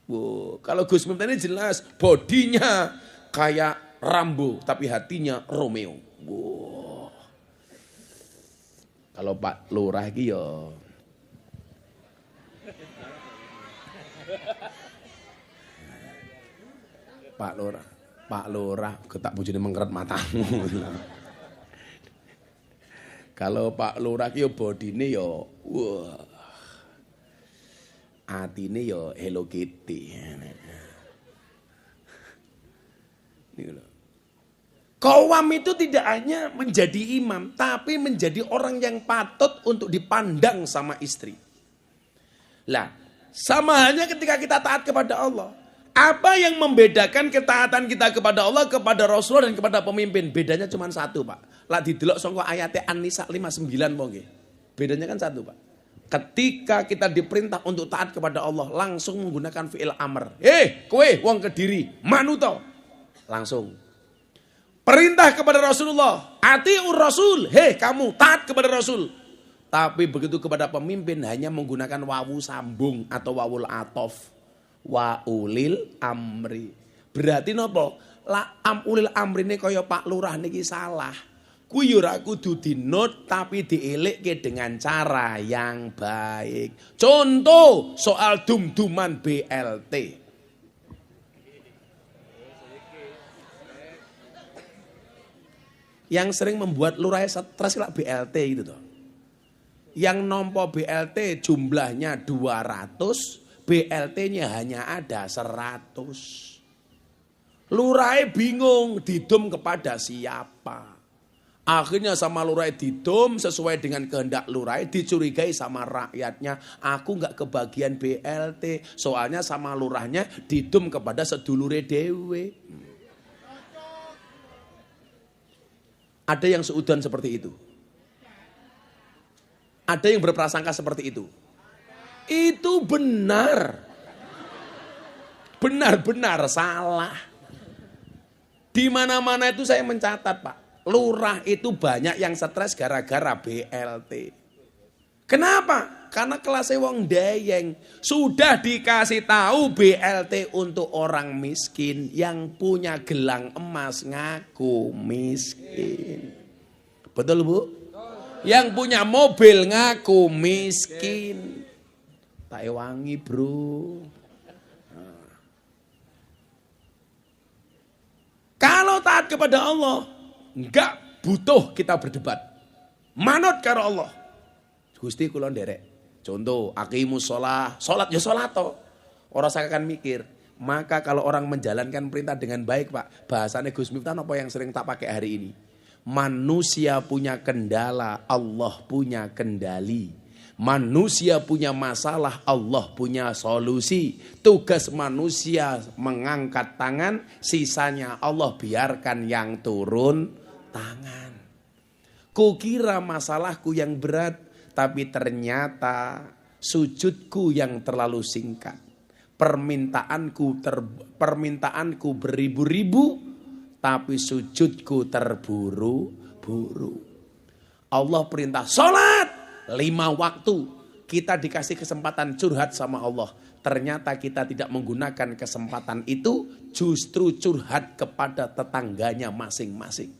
Wow, kalau Gus Miftah ini jelas bodinya kayak Rambo tapi hatinya Romeo. Wow. Kalau Pak Lurah iki ya Pak Lurah ketak bojone mengkeret matamu. Kalau Pak Lurah ki yo bodine yo wah. Atine yo Hello Kitty. Niku lho. Qawwam itu tidak hanya menjadi imam, tapi menjadi orang yang patut untuk dipandang sama istri. Lah, sama halnya ketika kita taat kepada Allah. Apa yang membedakan ketaatan kita kepada Allah, kepada Rasulullah dan kepada pemimpin? Bedanya cuma satu, Pak. Lah didelok sangka ayat An-Nisa 59 mongke. Bedanya kan satu, Pak. Ketika kita diperintah untuk taat kepada Allah, langsung menggunakan fi'il amr. Kowe wong Kediri, manuto. Langsung. Perintah kepada Rasulullah, atiur Rasul. Kamu taat kepada Rasul. Tapi begitu kepada pemimpin hanya menggunakan wawu sambung atau wawul atof. wa ulil amri. Berarti napa? Ulil amri ini kaya Pak Lurah niki salah. Kuwi ora kudu dinot tapi dielikke dengan cara yang baik. Contoh soal dum-duman BLT. Yang sering membuat lurah stres lah BLT itu toh. Yang nompo BLT jumlahnya 200, BLT-nya hanya ada 100. Lurah bingung didum kepada siapa. Akhirnya sama lurah didum sesuai dengan kehendak lurah, dicurigai sama rakyatnya. Aku nggak kebagian BLT, soalnya sama lurahnya didum kepada sedulure dewe. Ada yang seudon seperti itu. Ada yang berprasangka seperti itu. Itu benar. Benar-benar salah. Di mana-mana itu saya mencatat, Pak. Lurah itu banyak yang stres gara-gara BLT. Kenapa? Karena kelasnya wong dayeng. Sudah dikasih tahu BLT untuk orang miskin. Yang punya gelang emas ngaku miskin. Betul Bu? Yang punya mobil ngaku miskin. Tak ewangi bro. Kalau taat kepada Allah, enggak butuh kita berdebat. Manut karo Allah. Gusti kula nderek. Contoh, aqimus sholah. Sholat ya sholat toh. Orang saya akan mikir. Maka kalau orang menjalankan perintah dengan baik Pak. Bahasanya Gus Miftah apa yang sering tak pakai hari ini. Manusia punya kendala, Allah punya kendali. Manusia punya masalah, Allah punya solusi. Tugas manusia mengangkat tangan, sisanya Allah biarkan yang turun tangan. Kukira masalahku yang berat, tapi ternyata sujudku yang terlalu singkat. Permintaanku beribu-ribu, tapi sujudku terburu-buru. Allah perintah sholat 5 waktu. Kita dikasih kesempatan curhat sama Allah. Ternyata kita tidak menggunakan kesempatan itu, justru curhat kepada tetangganya masing-masing.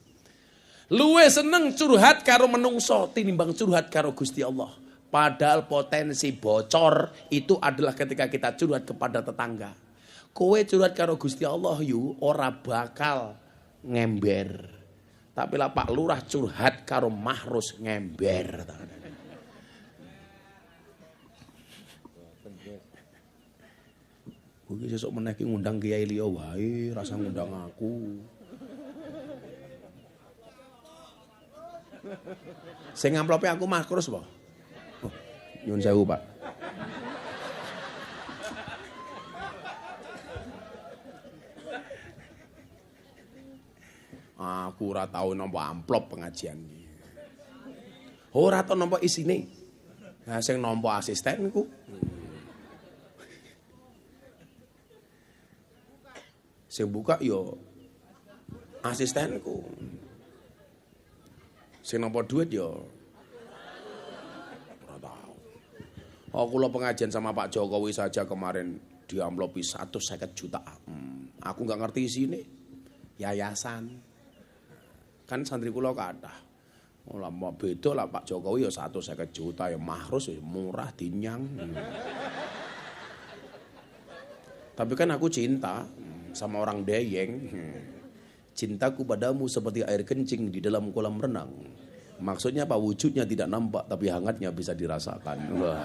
Luwe seneng curhat karo menungso tinimbang curhat karo Gusti Allah. Padahal potensi bocor itu adalah ketika kita curhat kepada tetangga. Kowe curhat karo Gusti Allah yu ora bakal ngember. Tapi lah Pak Lurah curhat karo Mahrus ngember. Kuwi sesuk meneh ki ngundang Kiai liya wae, rasa ngundang aku. Sing amplope aku Mahrus apa? Oh, nyuwun sewu, Pak. Aku ora tau nampa amplop pengajian iki. Ora tau nampa isine. Nah sing nampa asistenku. Sing buka yo asistenku. Sing nampa duit yo ora tau. Aku lo pengajian sama Pak Jokowi saja kemarin diamplopi 150 juta. Aku nggak ngerti isine. Yayasan. Kan santri kula kathah. Ora mau beda lah Pak Jokowi ya 150 juta ya Mahrus ya murah dinyang. Tapi kan aku cinta sama orang Dayeng. Cintaku padamu seperti air kencing di dalam kolam renang. Maksudnya apa? Wujudnya tidak nampak tapi hangatnya bisa dirasakan. Wah.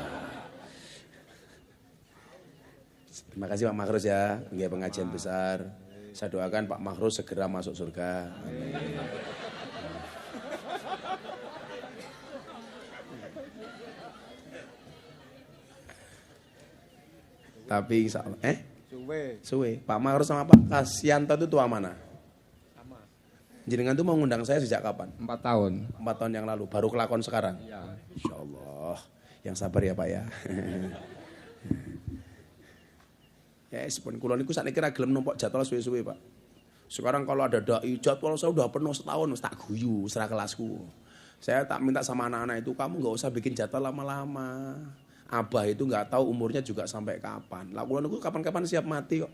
Terima kasih Pak Mahrus ya, nggih pengajian besar. Saya doakan Pak Mahrus segera masuk surga. Amin. Tapi insya Allah, suwe. Pak Mahrus sama Pak Kasyanto itu tua mana? Sama. Jenengan tuh mau ngundang saya sejak kapan? 4 tahun. 4 tahun yang lalu, baru kelakon sekarang? Iya. Insya Allah, yang sabar ya Pak ya. Ya, sepun kulon niku sakniki ra gelem numpuk jadwal suwe-suwe, Pak. Sekarang kalau ada dai jadwal saya udah penuh setahun, tak guyu, serah kelasku. Saya tak minta sama anak-anak itu, kamu nggak usah bikin jadwal lama-lama. Abah itu nggak tahu umurnya juga sampai kapan. Lah kula niku kapan-kapan siap mati kok.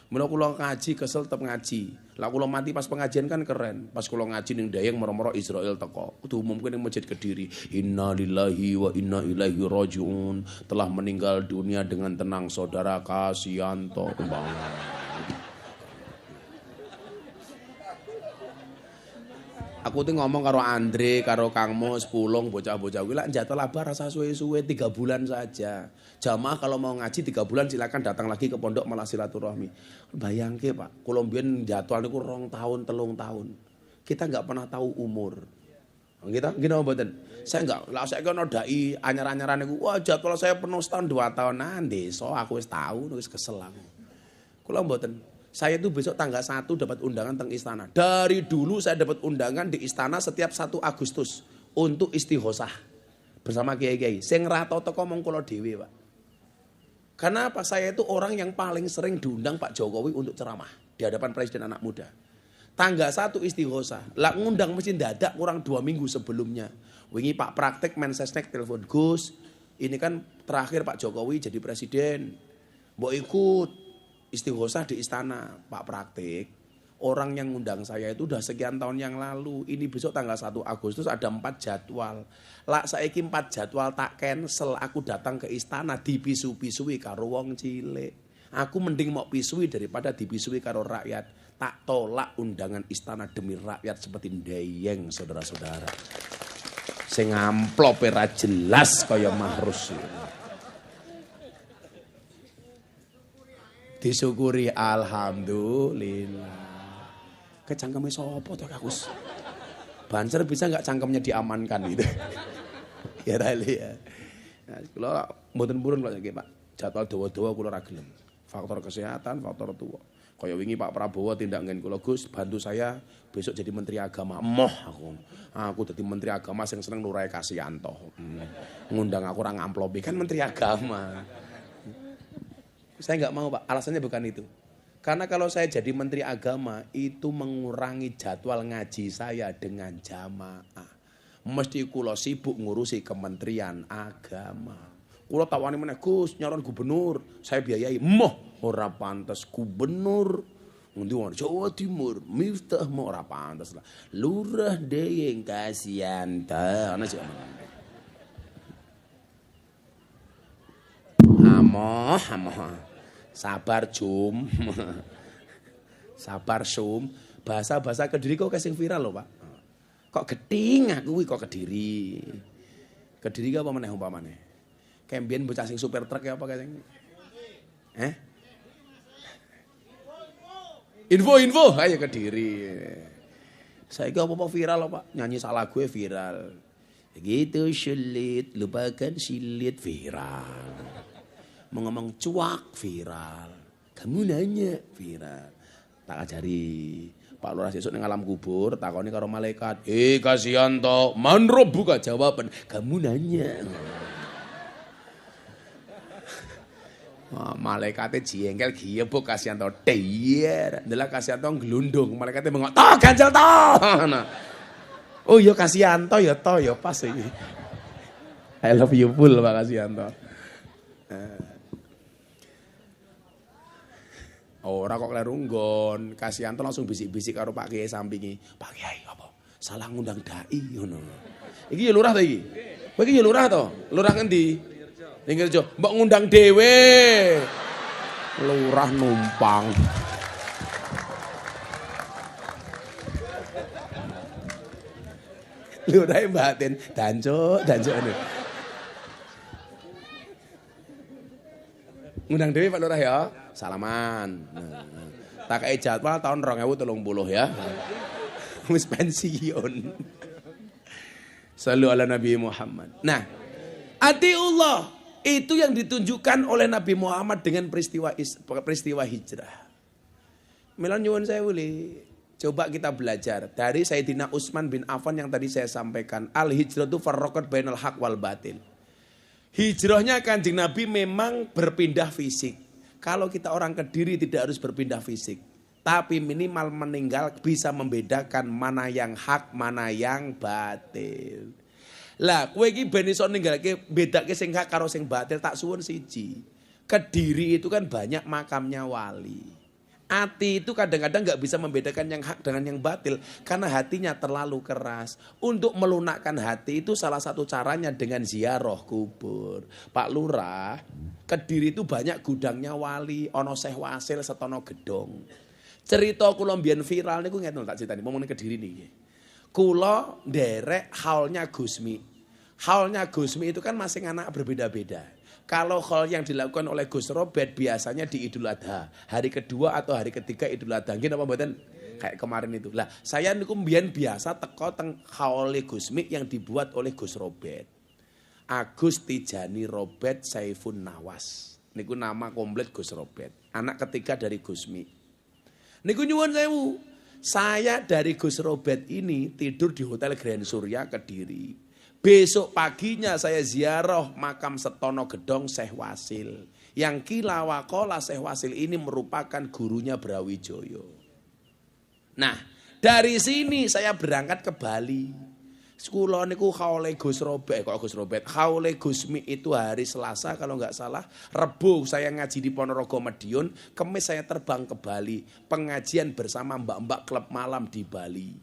Mula kula ngaji kesel tetep ngaji. Lah kula mati pas pengajian kan keren. Pas kula ngaji ning Dayeng moro-moro Israel teko. Kudu umumke ning Masjid Kediri. Inna lillahi wa inna ilaihi rajiun. Telah meninggal dunia dengan tenang saudara Kasianto. Aku tuh ngomong karo Andre, karo Kang Mus, Pulung, bocah-bocah kuwi lak njatuh labah rasa suwe-suwe 3 bulan saja. Jamaah kalau mau ngaji 3 bulan silakan datang lagi ke pondok malah silaturahmi. Bayangke Pak, kula mbiyen jadwal niku 2 tahun, 3 tahun. Kita enggak pernah tahu umur. Kita gini mboten. Saya enggak, lah saya kan dai anyar-anyaran niku, wah jadwal saya penuh setahun 2 tahun. Nah, desa aku wis tahu, wis kesel aku. Kula mboten. Saya itu besok tanggal 1 dapat undangan teng istana. Dari dulu saya dapat undangan di istana setiap 1 Agustus untuk istighosah bersama kiai-kiai. Sing ra teko mong kula dhewe, Pak. Karena apa? Saya itu orang yang paling sering diundang Pak Jokowi untuk ceramah di hadapan presiden anak muda. Tanggal 1 istighosah. Lah ngundang mesti dadak kurang 2 minggu sebelumnya. Wingi Pak Praktek Mensesnek telepon, "Gus, ini kan terakhir Pak Jokowi jadi presiden. Mbok ikut istighosah di istana." Pak Praktik, orang yang ngundang saya itu udah sekian tahun yang lalu. Ini besok tanggal 1 Agustus ada 4 jadwal. Lah saiki 4 jadwal tak cancel. Aku datang ke istana dipisu-pisui karo wong cilik. Aku mending mau pisui daripada dipisui karo rakyat. Tak tolak undangan istana demi rakyat seperti Dayeng, saudara-saudara. Sing amplop ora jelas kaya Mahrus. Disyukuri alhamdulillah. Kecangkeme sapa to Kakus? Banser bisa enggak cangkemnya diamankan gitu. Ya tali ya. Nah, kula mboten purun kok iki Pak. Jadwal dawa-dawa kula ra gelem. Faktor kesehatan, faktor tua. Kaya wingi Pak Prabowo tindak ngen kula, "Gus, bantu saya besok jadi menteri agama." Emoh aku. Aku dadi menteri agama sing seneng Nurai Kasianto. Ngundang aku ora ngamplopi kan menteri agama. Saya enggak mau Pak, alasannya bukan itu. Karena kalau saya jadi menteri agama itu mengurangi jadwal ngaji saya dengan jamaah. Mesti kula sibuk ngurusi kementerian agama. Kula tawani meneh, "Gus, nyalon gubernur, saya biayai." Moh, ora pantes gubernur. Ngendi wong Jawa Timur, Miftah mau ora pantes lah. Lurah Dayeng Kasianto. Ana sik. Amoh. Sabar Jum. Sabar Sum. Bahasa-bahasa Kediri kok sing viral lho, Pak. Kok geding aku kok Kediri. Kediri apa meneh umpamane? Kembien bocah sing supir truk ya apa kae sing? Info, ayo Kediri. Saiki apa viral lho, Pak? Nyanyi salah gue viral. Gitu sulit, lupakan silit viral. Mau ngomong cuak viral. Kamu nanya viral. Tak ajari. Pak Lurah sesuk ning alam kubur takoni karo malaikat, Kasianto, manro buka jawaban. Kamu nanya. Wah, malaikate jengkel giyebuk Kasianto. Deyer. Ndelok Kasianto glundung, malaikate bengok, "Toh, ganjel toh." Nah. Oh iya Kasianto ya toh ya pas iki. I love you full Pak Kasianto. Ora kok kleru nggon. Kasianto langsung bisik-bisik karo Pak Kiai sampingi. "Pak Kiai apa? Salah ngundang dai ngono." Iki ya lurah ta iki? Kowe iki ya lurah to? Lurah ngendi? Ning Rejo. Mbok ngundang dhewe. Lurah numpang. Lurah batin, dancuk anu. Ngundang dhewe Pak Lurah ya. Salaman. Tak kei jadwal tahun 2030 ya. Wis pensiun. Sallu ala Nabi Muhammad. Nah, atiullah itu yang ditunjukkan oleh Nabi Muhammad dengan peristiwa hijrah. Milan nyuwun sewu li. Coba kita belajar dari Sayyidina Utsman bin Affan yang tadi saya sampaikan. Al-hijratu farraqat bainal haq wal batil. Hijrahnya Kanjeng Nabi memang berpindah fisik. Kalau kita orang Kediri tidak harus berpindah fisik. Tapi minimal meninggal bisa membedakan mana yang hak, mana yang batil. Lah kowe iki ben iso ninggalke bedake sing hak karo sing batil tak suwun siji. Kediri itu kan banyak makamnya wali. Hati itu kadang-kadang gak bisa membedakan yang hak dengan yang batil. Karena hatinya terlalu keras. Untuk melunakkan hati itu salah satu caranya dengan ziarah kubur. Pak Lurah, Kediri itu banyak gudangnya wali. Ono Syekh Wasil setono gedong. Cerita kula mbiyen viral niku ngeten tak critani. Momone Kediri niki. Kula nderek haulnya Gusmi. Haulnya Gusmi itu kan masing anak berbeda-beda. Kalau hal yang dilakukan oleh Gus Robert biasanya di Idul Adha. Hari kedua atau hari ketiga Idul Adha. Nggih napa mboten? Kayak kemarin itu. Lah, saya niku mbiyen biasa teko teng haule Gusmi yang dibuat oleh Gus Robert. Agus Tijani Robert Saifun Nawas. Niku nama komplit Gus Robert. Anak ketiga dari Gusmi. Niku nyuwun sewu. Saya dari Gus Robert ini tidur di Hotel Grand Surya Kediri. Besok paginya saya ziarah makam Setono Gedong Syekh Wasil. Yang kila wakola Syekh Wasil ini merupakan gurunya Brawijoyo. Nah, dari sini saya berangkat ke Bali. Sekolah niku haule Gus Robert, haule Gusmi itu hari Selasa kalau nggak salah. Rebo saya ngaji di Ponorogo Madiun, Kemis saya terbang ke Bali. Pengajian bersama mbak-mbak klub malam di Bali.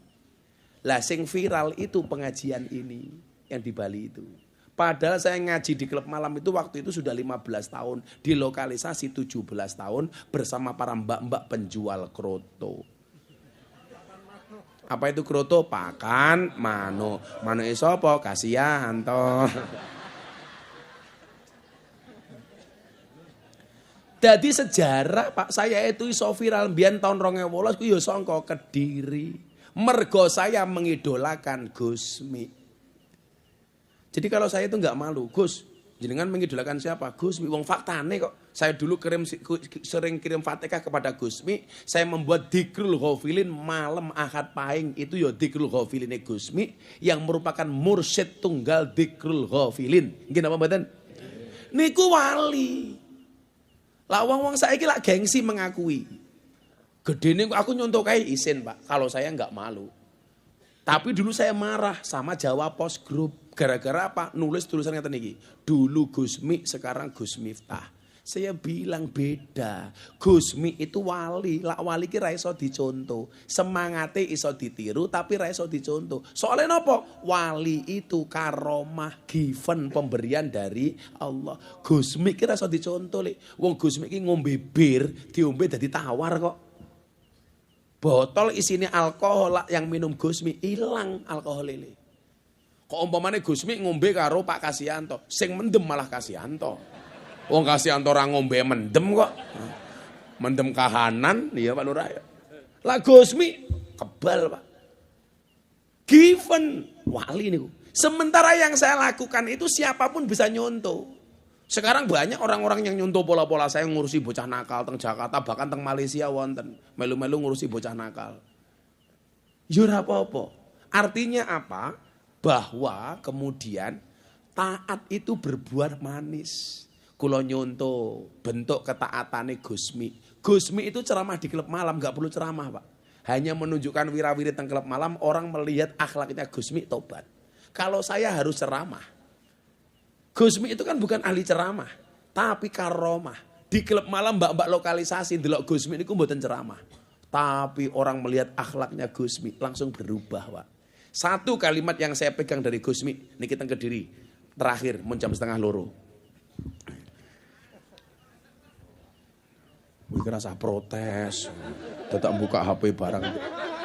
Lah sing viral itu pengajian ini. Yang di Bali itu. Padahal saya ngaji di klub malam itu waktu itu sudah 15 tahun. Di lokalisasi 17 tahun bersama para mbak-mbak penjual kroto. Apa itu kroto? Pakan, mano. Mano iso apa? Kasihan toh. Jadi sejarah Pak saya itu iso viral mbiyen tahun 2018 ku ya sangka Kediri. Mergo saya mengidolakan Gusmi. Jadi kalau saya itu nggak malu, Gus, jenengan mengidolakan siapa? Gusmi, wong faktane kok. Saya dulu sering kirim Fatihah kepada Gusmi, saya membuat Dzikrul Ghafilin malam Ahad Pahing itu ya Dzikrul Ghafiline Gusmi yang merupakan mursyid tunggal Dzikrul Ghafilin. Nggih napa mboten? Niku wali. Lah wong-wong saiki lak gengsi mengakui. Gedene aku nyontokai isin, Pak. Kalau saya nggak malu. Tapi dulu saya marah sama Jawa Post Group. Gara-gara apa? Nulis tulisan ngeten iki. Dulu Gusmi, sekarang Gus Miftah. Saya bilang beda. Gusmi itu wali. Lak wali ki ra iso dicontoh. Semangate iso ditiru tapi ra iso dicontoh. Soalnya napa? Wali itu karomah, given, pemberian dari Allah. Gusmi ki ra iso dicontoh, Lek. Wong Gusmi ki ngombe bir, diombe dadi tawar kok. Botol isinya alkohol yang minum Gusmi hilang alkohol ini. Kok umpamane Gusmi ngombe karo Pak Kasianto, sing mendem malah Kasianto. Wong Kasianto ora ngombe mendem kok. Mendem kahanan, iya Pak Lurah. Lah Gusmi kebal, Pak. Given wali niku. Sementara yang saya lakukan itu siapapun bisa nyontoh. Sekarang banyak orang-orang yang nyontoh pola-pola saya ngurusi bocah nakal teng Jakarta, bahkan teng Malaysia wonten. Melu-melu ngurusi bocah nakal. Ya ora apa-apa. Artinya apa? Bahwa kemudian taat itu berbuah manis. Kula nyontoh bentuk ketaatane Gusmi. Gusmi itu ceramah di klub malam, gak perlu ceramah Pak. Hanya menunjukkan wira-wiri teng klub malam, orang melihat akhlaknya Gusmi tobat. Kalau saya harus ceramah. Gusmi itu kan bukan ahli ceramah, tapi karomah. Di klub malam mbak-mbak lokalisasi delok Gusmi niku mboten ceramah. Tapi orang melihat akhlaknya Gusmi langsung berubah, Pak. Satu kalimat yang saya pegang dari Gusmi, niki teng Kediri, terakhir mun jam 1:30. Wih rasa protes. Tetap buka HP barang.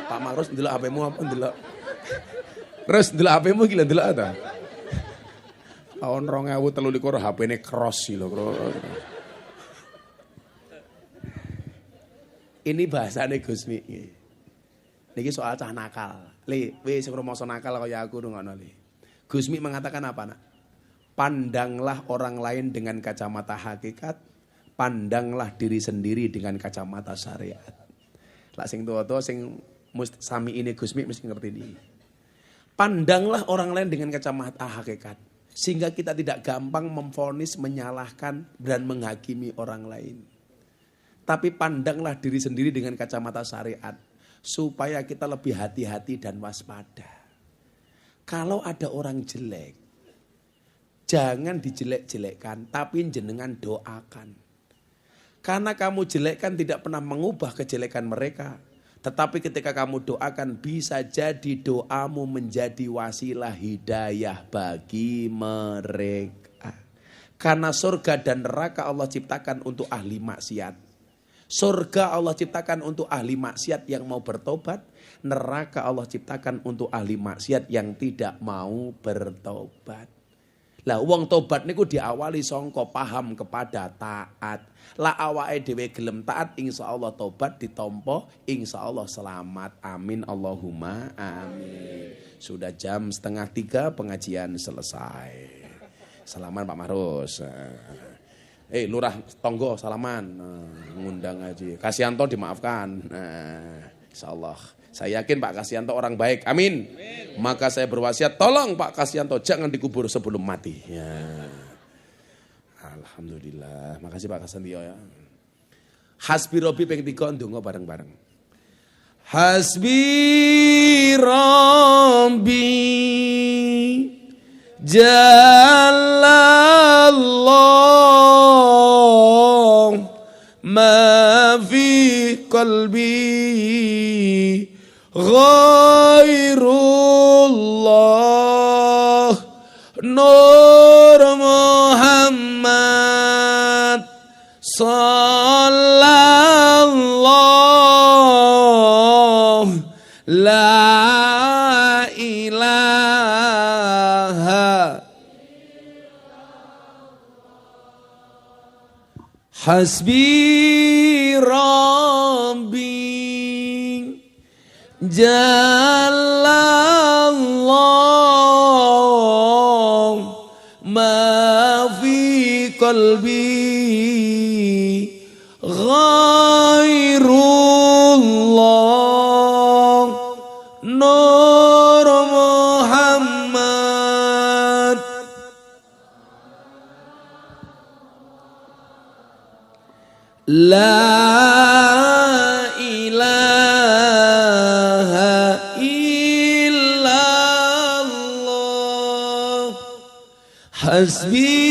Pak Marus ndelok HP-mu apa ndelok? Terus ndelok HP-mu iki lho ndelok ta? Tahun 2023 HP-ne cross sih lho. Ini bahasane Gusmi. Niki soal cah nakal. Wis sing rumoso nakal kaya aku ngono li. Gusmi mengatakan apa, Nak? Pandanglah orang lain dengan kacamata hakikat, pandanglah diri sendiri dengan kacamata syariat. Lah sing tua-tua sing sami ini Gusmi mesti ngerti ini. Pandanglah orang lain dengan kacamata hakikat, sehingga kita tidak gampang memvonis, menyalahkan dan menghakimi orang lain. Tapi pandanglah diri sendiri dengan kacamata syariat, supaya kita lebih hati-hati dan waspada. Kalau ada orang jelek, jangan dijelek-jelekkan, tapi jenengan doakan. Karena kamu jelekkan tidak pernah mengubah kejelekan mereka. Tetapi ketika kamu doakan, bisa jadi doamu menjadi wasilah hidayah bagi mereka. Karena surga dan neraka Allah ciptakan untuk ahli maksiat. Surga Allah ciptakan untuk ahli maksiat yang mau bertobat. Neraka Allah ciptakan untuk ahli maksiat yang tidak mau bertobat. Lah wong tobat niku diawali sangka paham kepada taat. Lah awake dhewe gelem taat, insyaallah tobat ditampa, insyaallah selamat. Amin Allahumma amin. Sudah jam 2:30 pengajian selesai. Salaman Pak Marus. Lurah tonggo salaman. Ngundang aja. Kasianto dimaafkan. Insyaallah. Saya yakin Pak Kasianto orang baik. Amin. Maka saya berwasiat, tolong Pak Kasianto jangan dikubur sebelum mati. Ya. Alhamdulillah. Makasih Pak Kasianto ya. Hasbi Robi ping 3 ndonga bareng-bareng. Hasbi Rabbi Jalallah ma fi qalbi Ghairullah Nur Muhammad Sallallahu La ilaha Hasbi Rabbi Jalallah ma fi qalbi Ghairullah Nur Muhammad La ilaha illallah Hasbi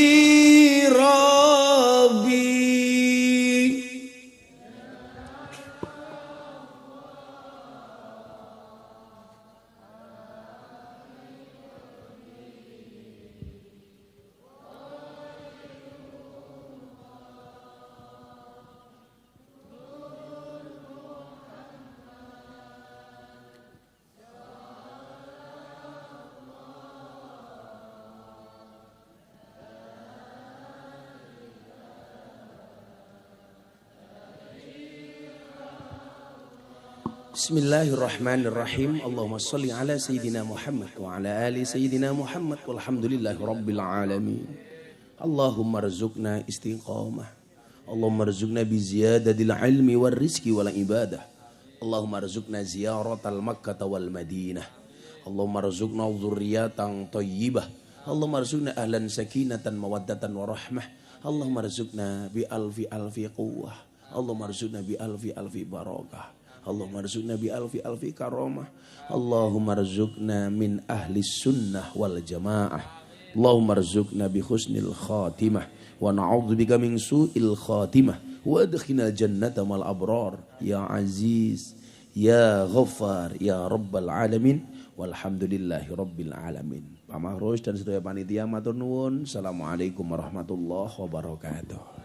Rabbi Bismillahirrahmanirrahim. Allahumma salli ala Sayyidina Muhammad wa ala ali Sayyidina Muhammad walhamdulillahi rabbil alamin. Allahumma rzuqna istiqamah. Allahumma rzuqna bi ziyadatil ilmi war rizqi wal ibadah. Allahumma rzuqna ziyaratal Makkah wal Madinah. Allahumma rzuqna dzurriyyatan thayyibah. Allahumma rzuqna ahlan sakinatan mawaddatan warahmah. Allahumma rzuqna bi alfi quwwah. Allahumma rzuqna bi alfi barakah. Allahumma rzuqna bi alfi karamah. Allahumma rzuqna min ahli sunnah wal jamaah. Allahumma rzuqna bi husnil khatimah wa na'udzubika min su'il khatimah wa adkhilna jannata mal abrar ya aziz ya ghaffar ya rabbal alamin walhamdulillahi rabbil alamin. Pak Mahrus dan sedaya panitia matur nuwun. Assalamualaikum warahmatullahi wabarakatuh.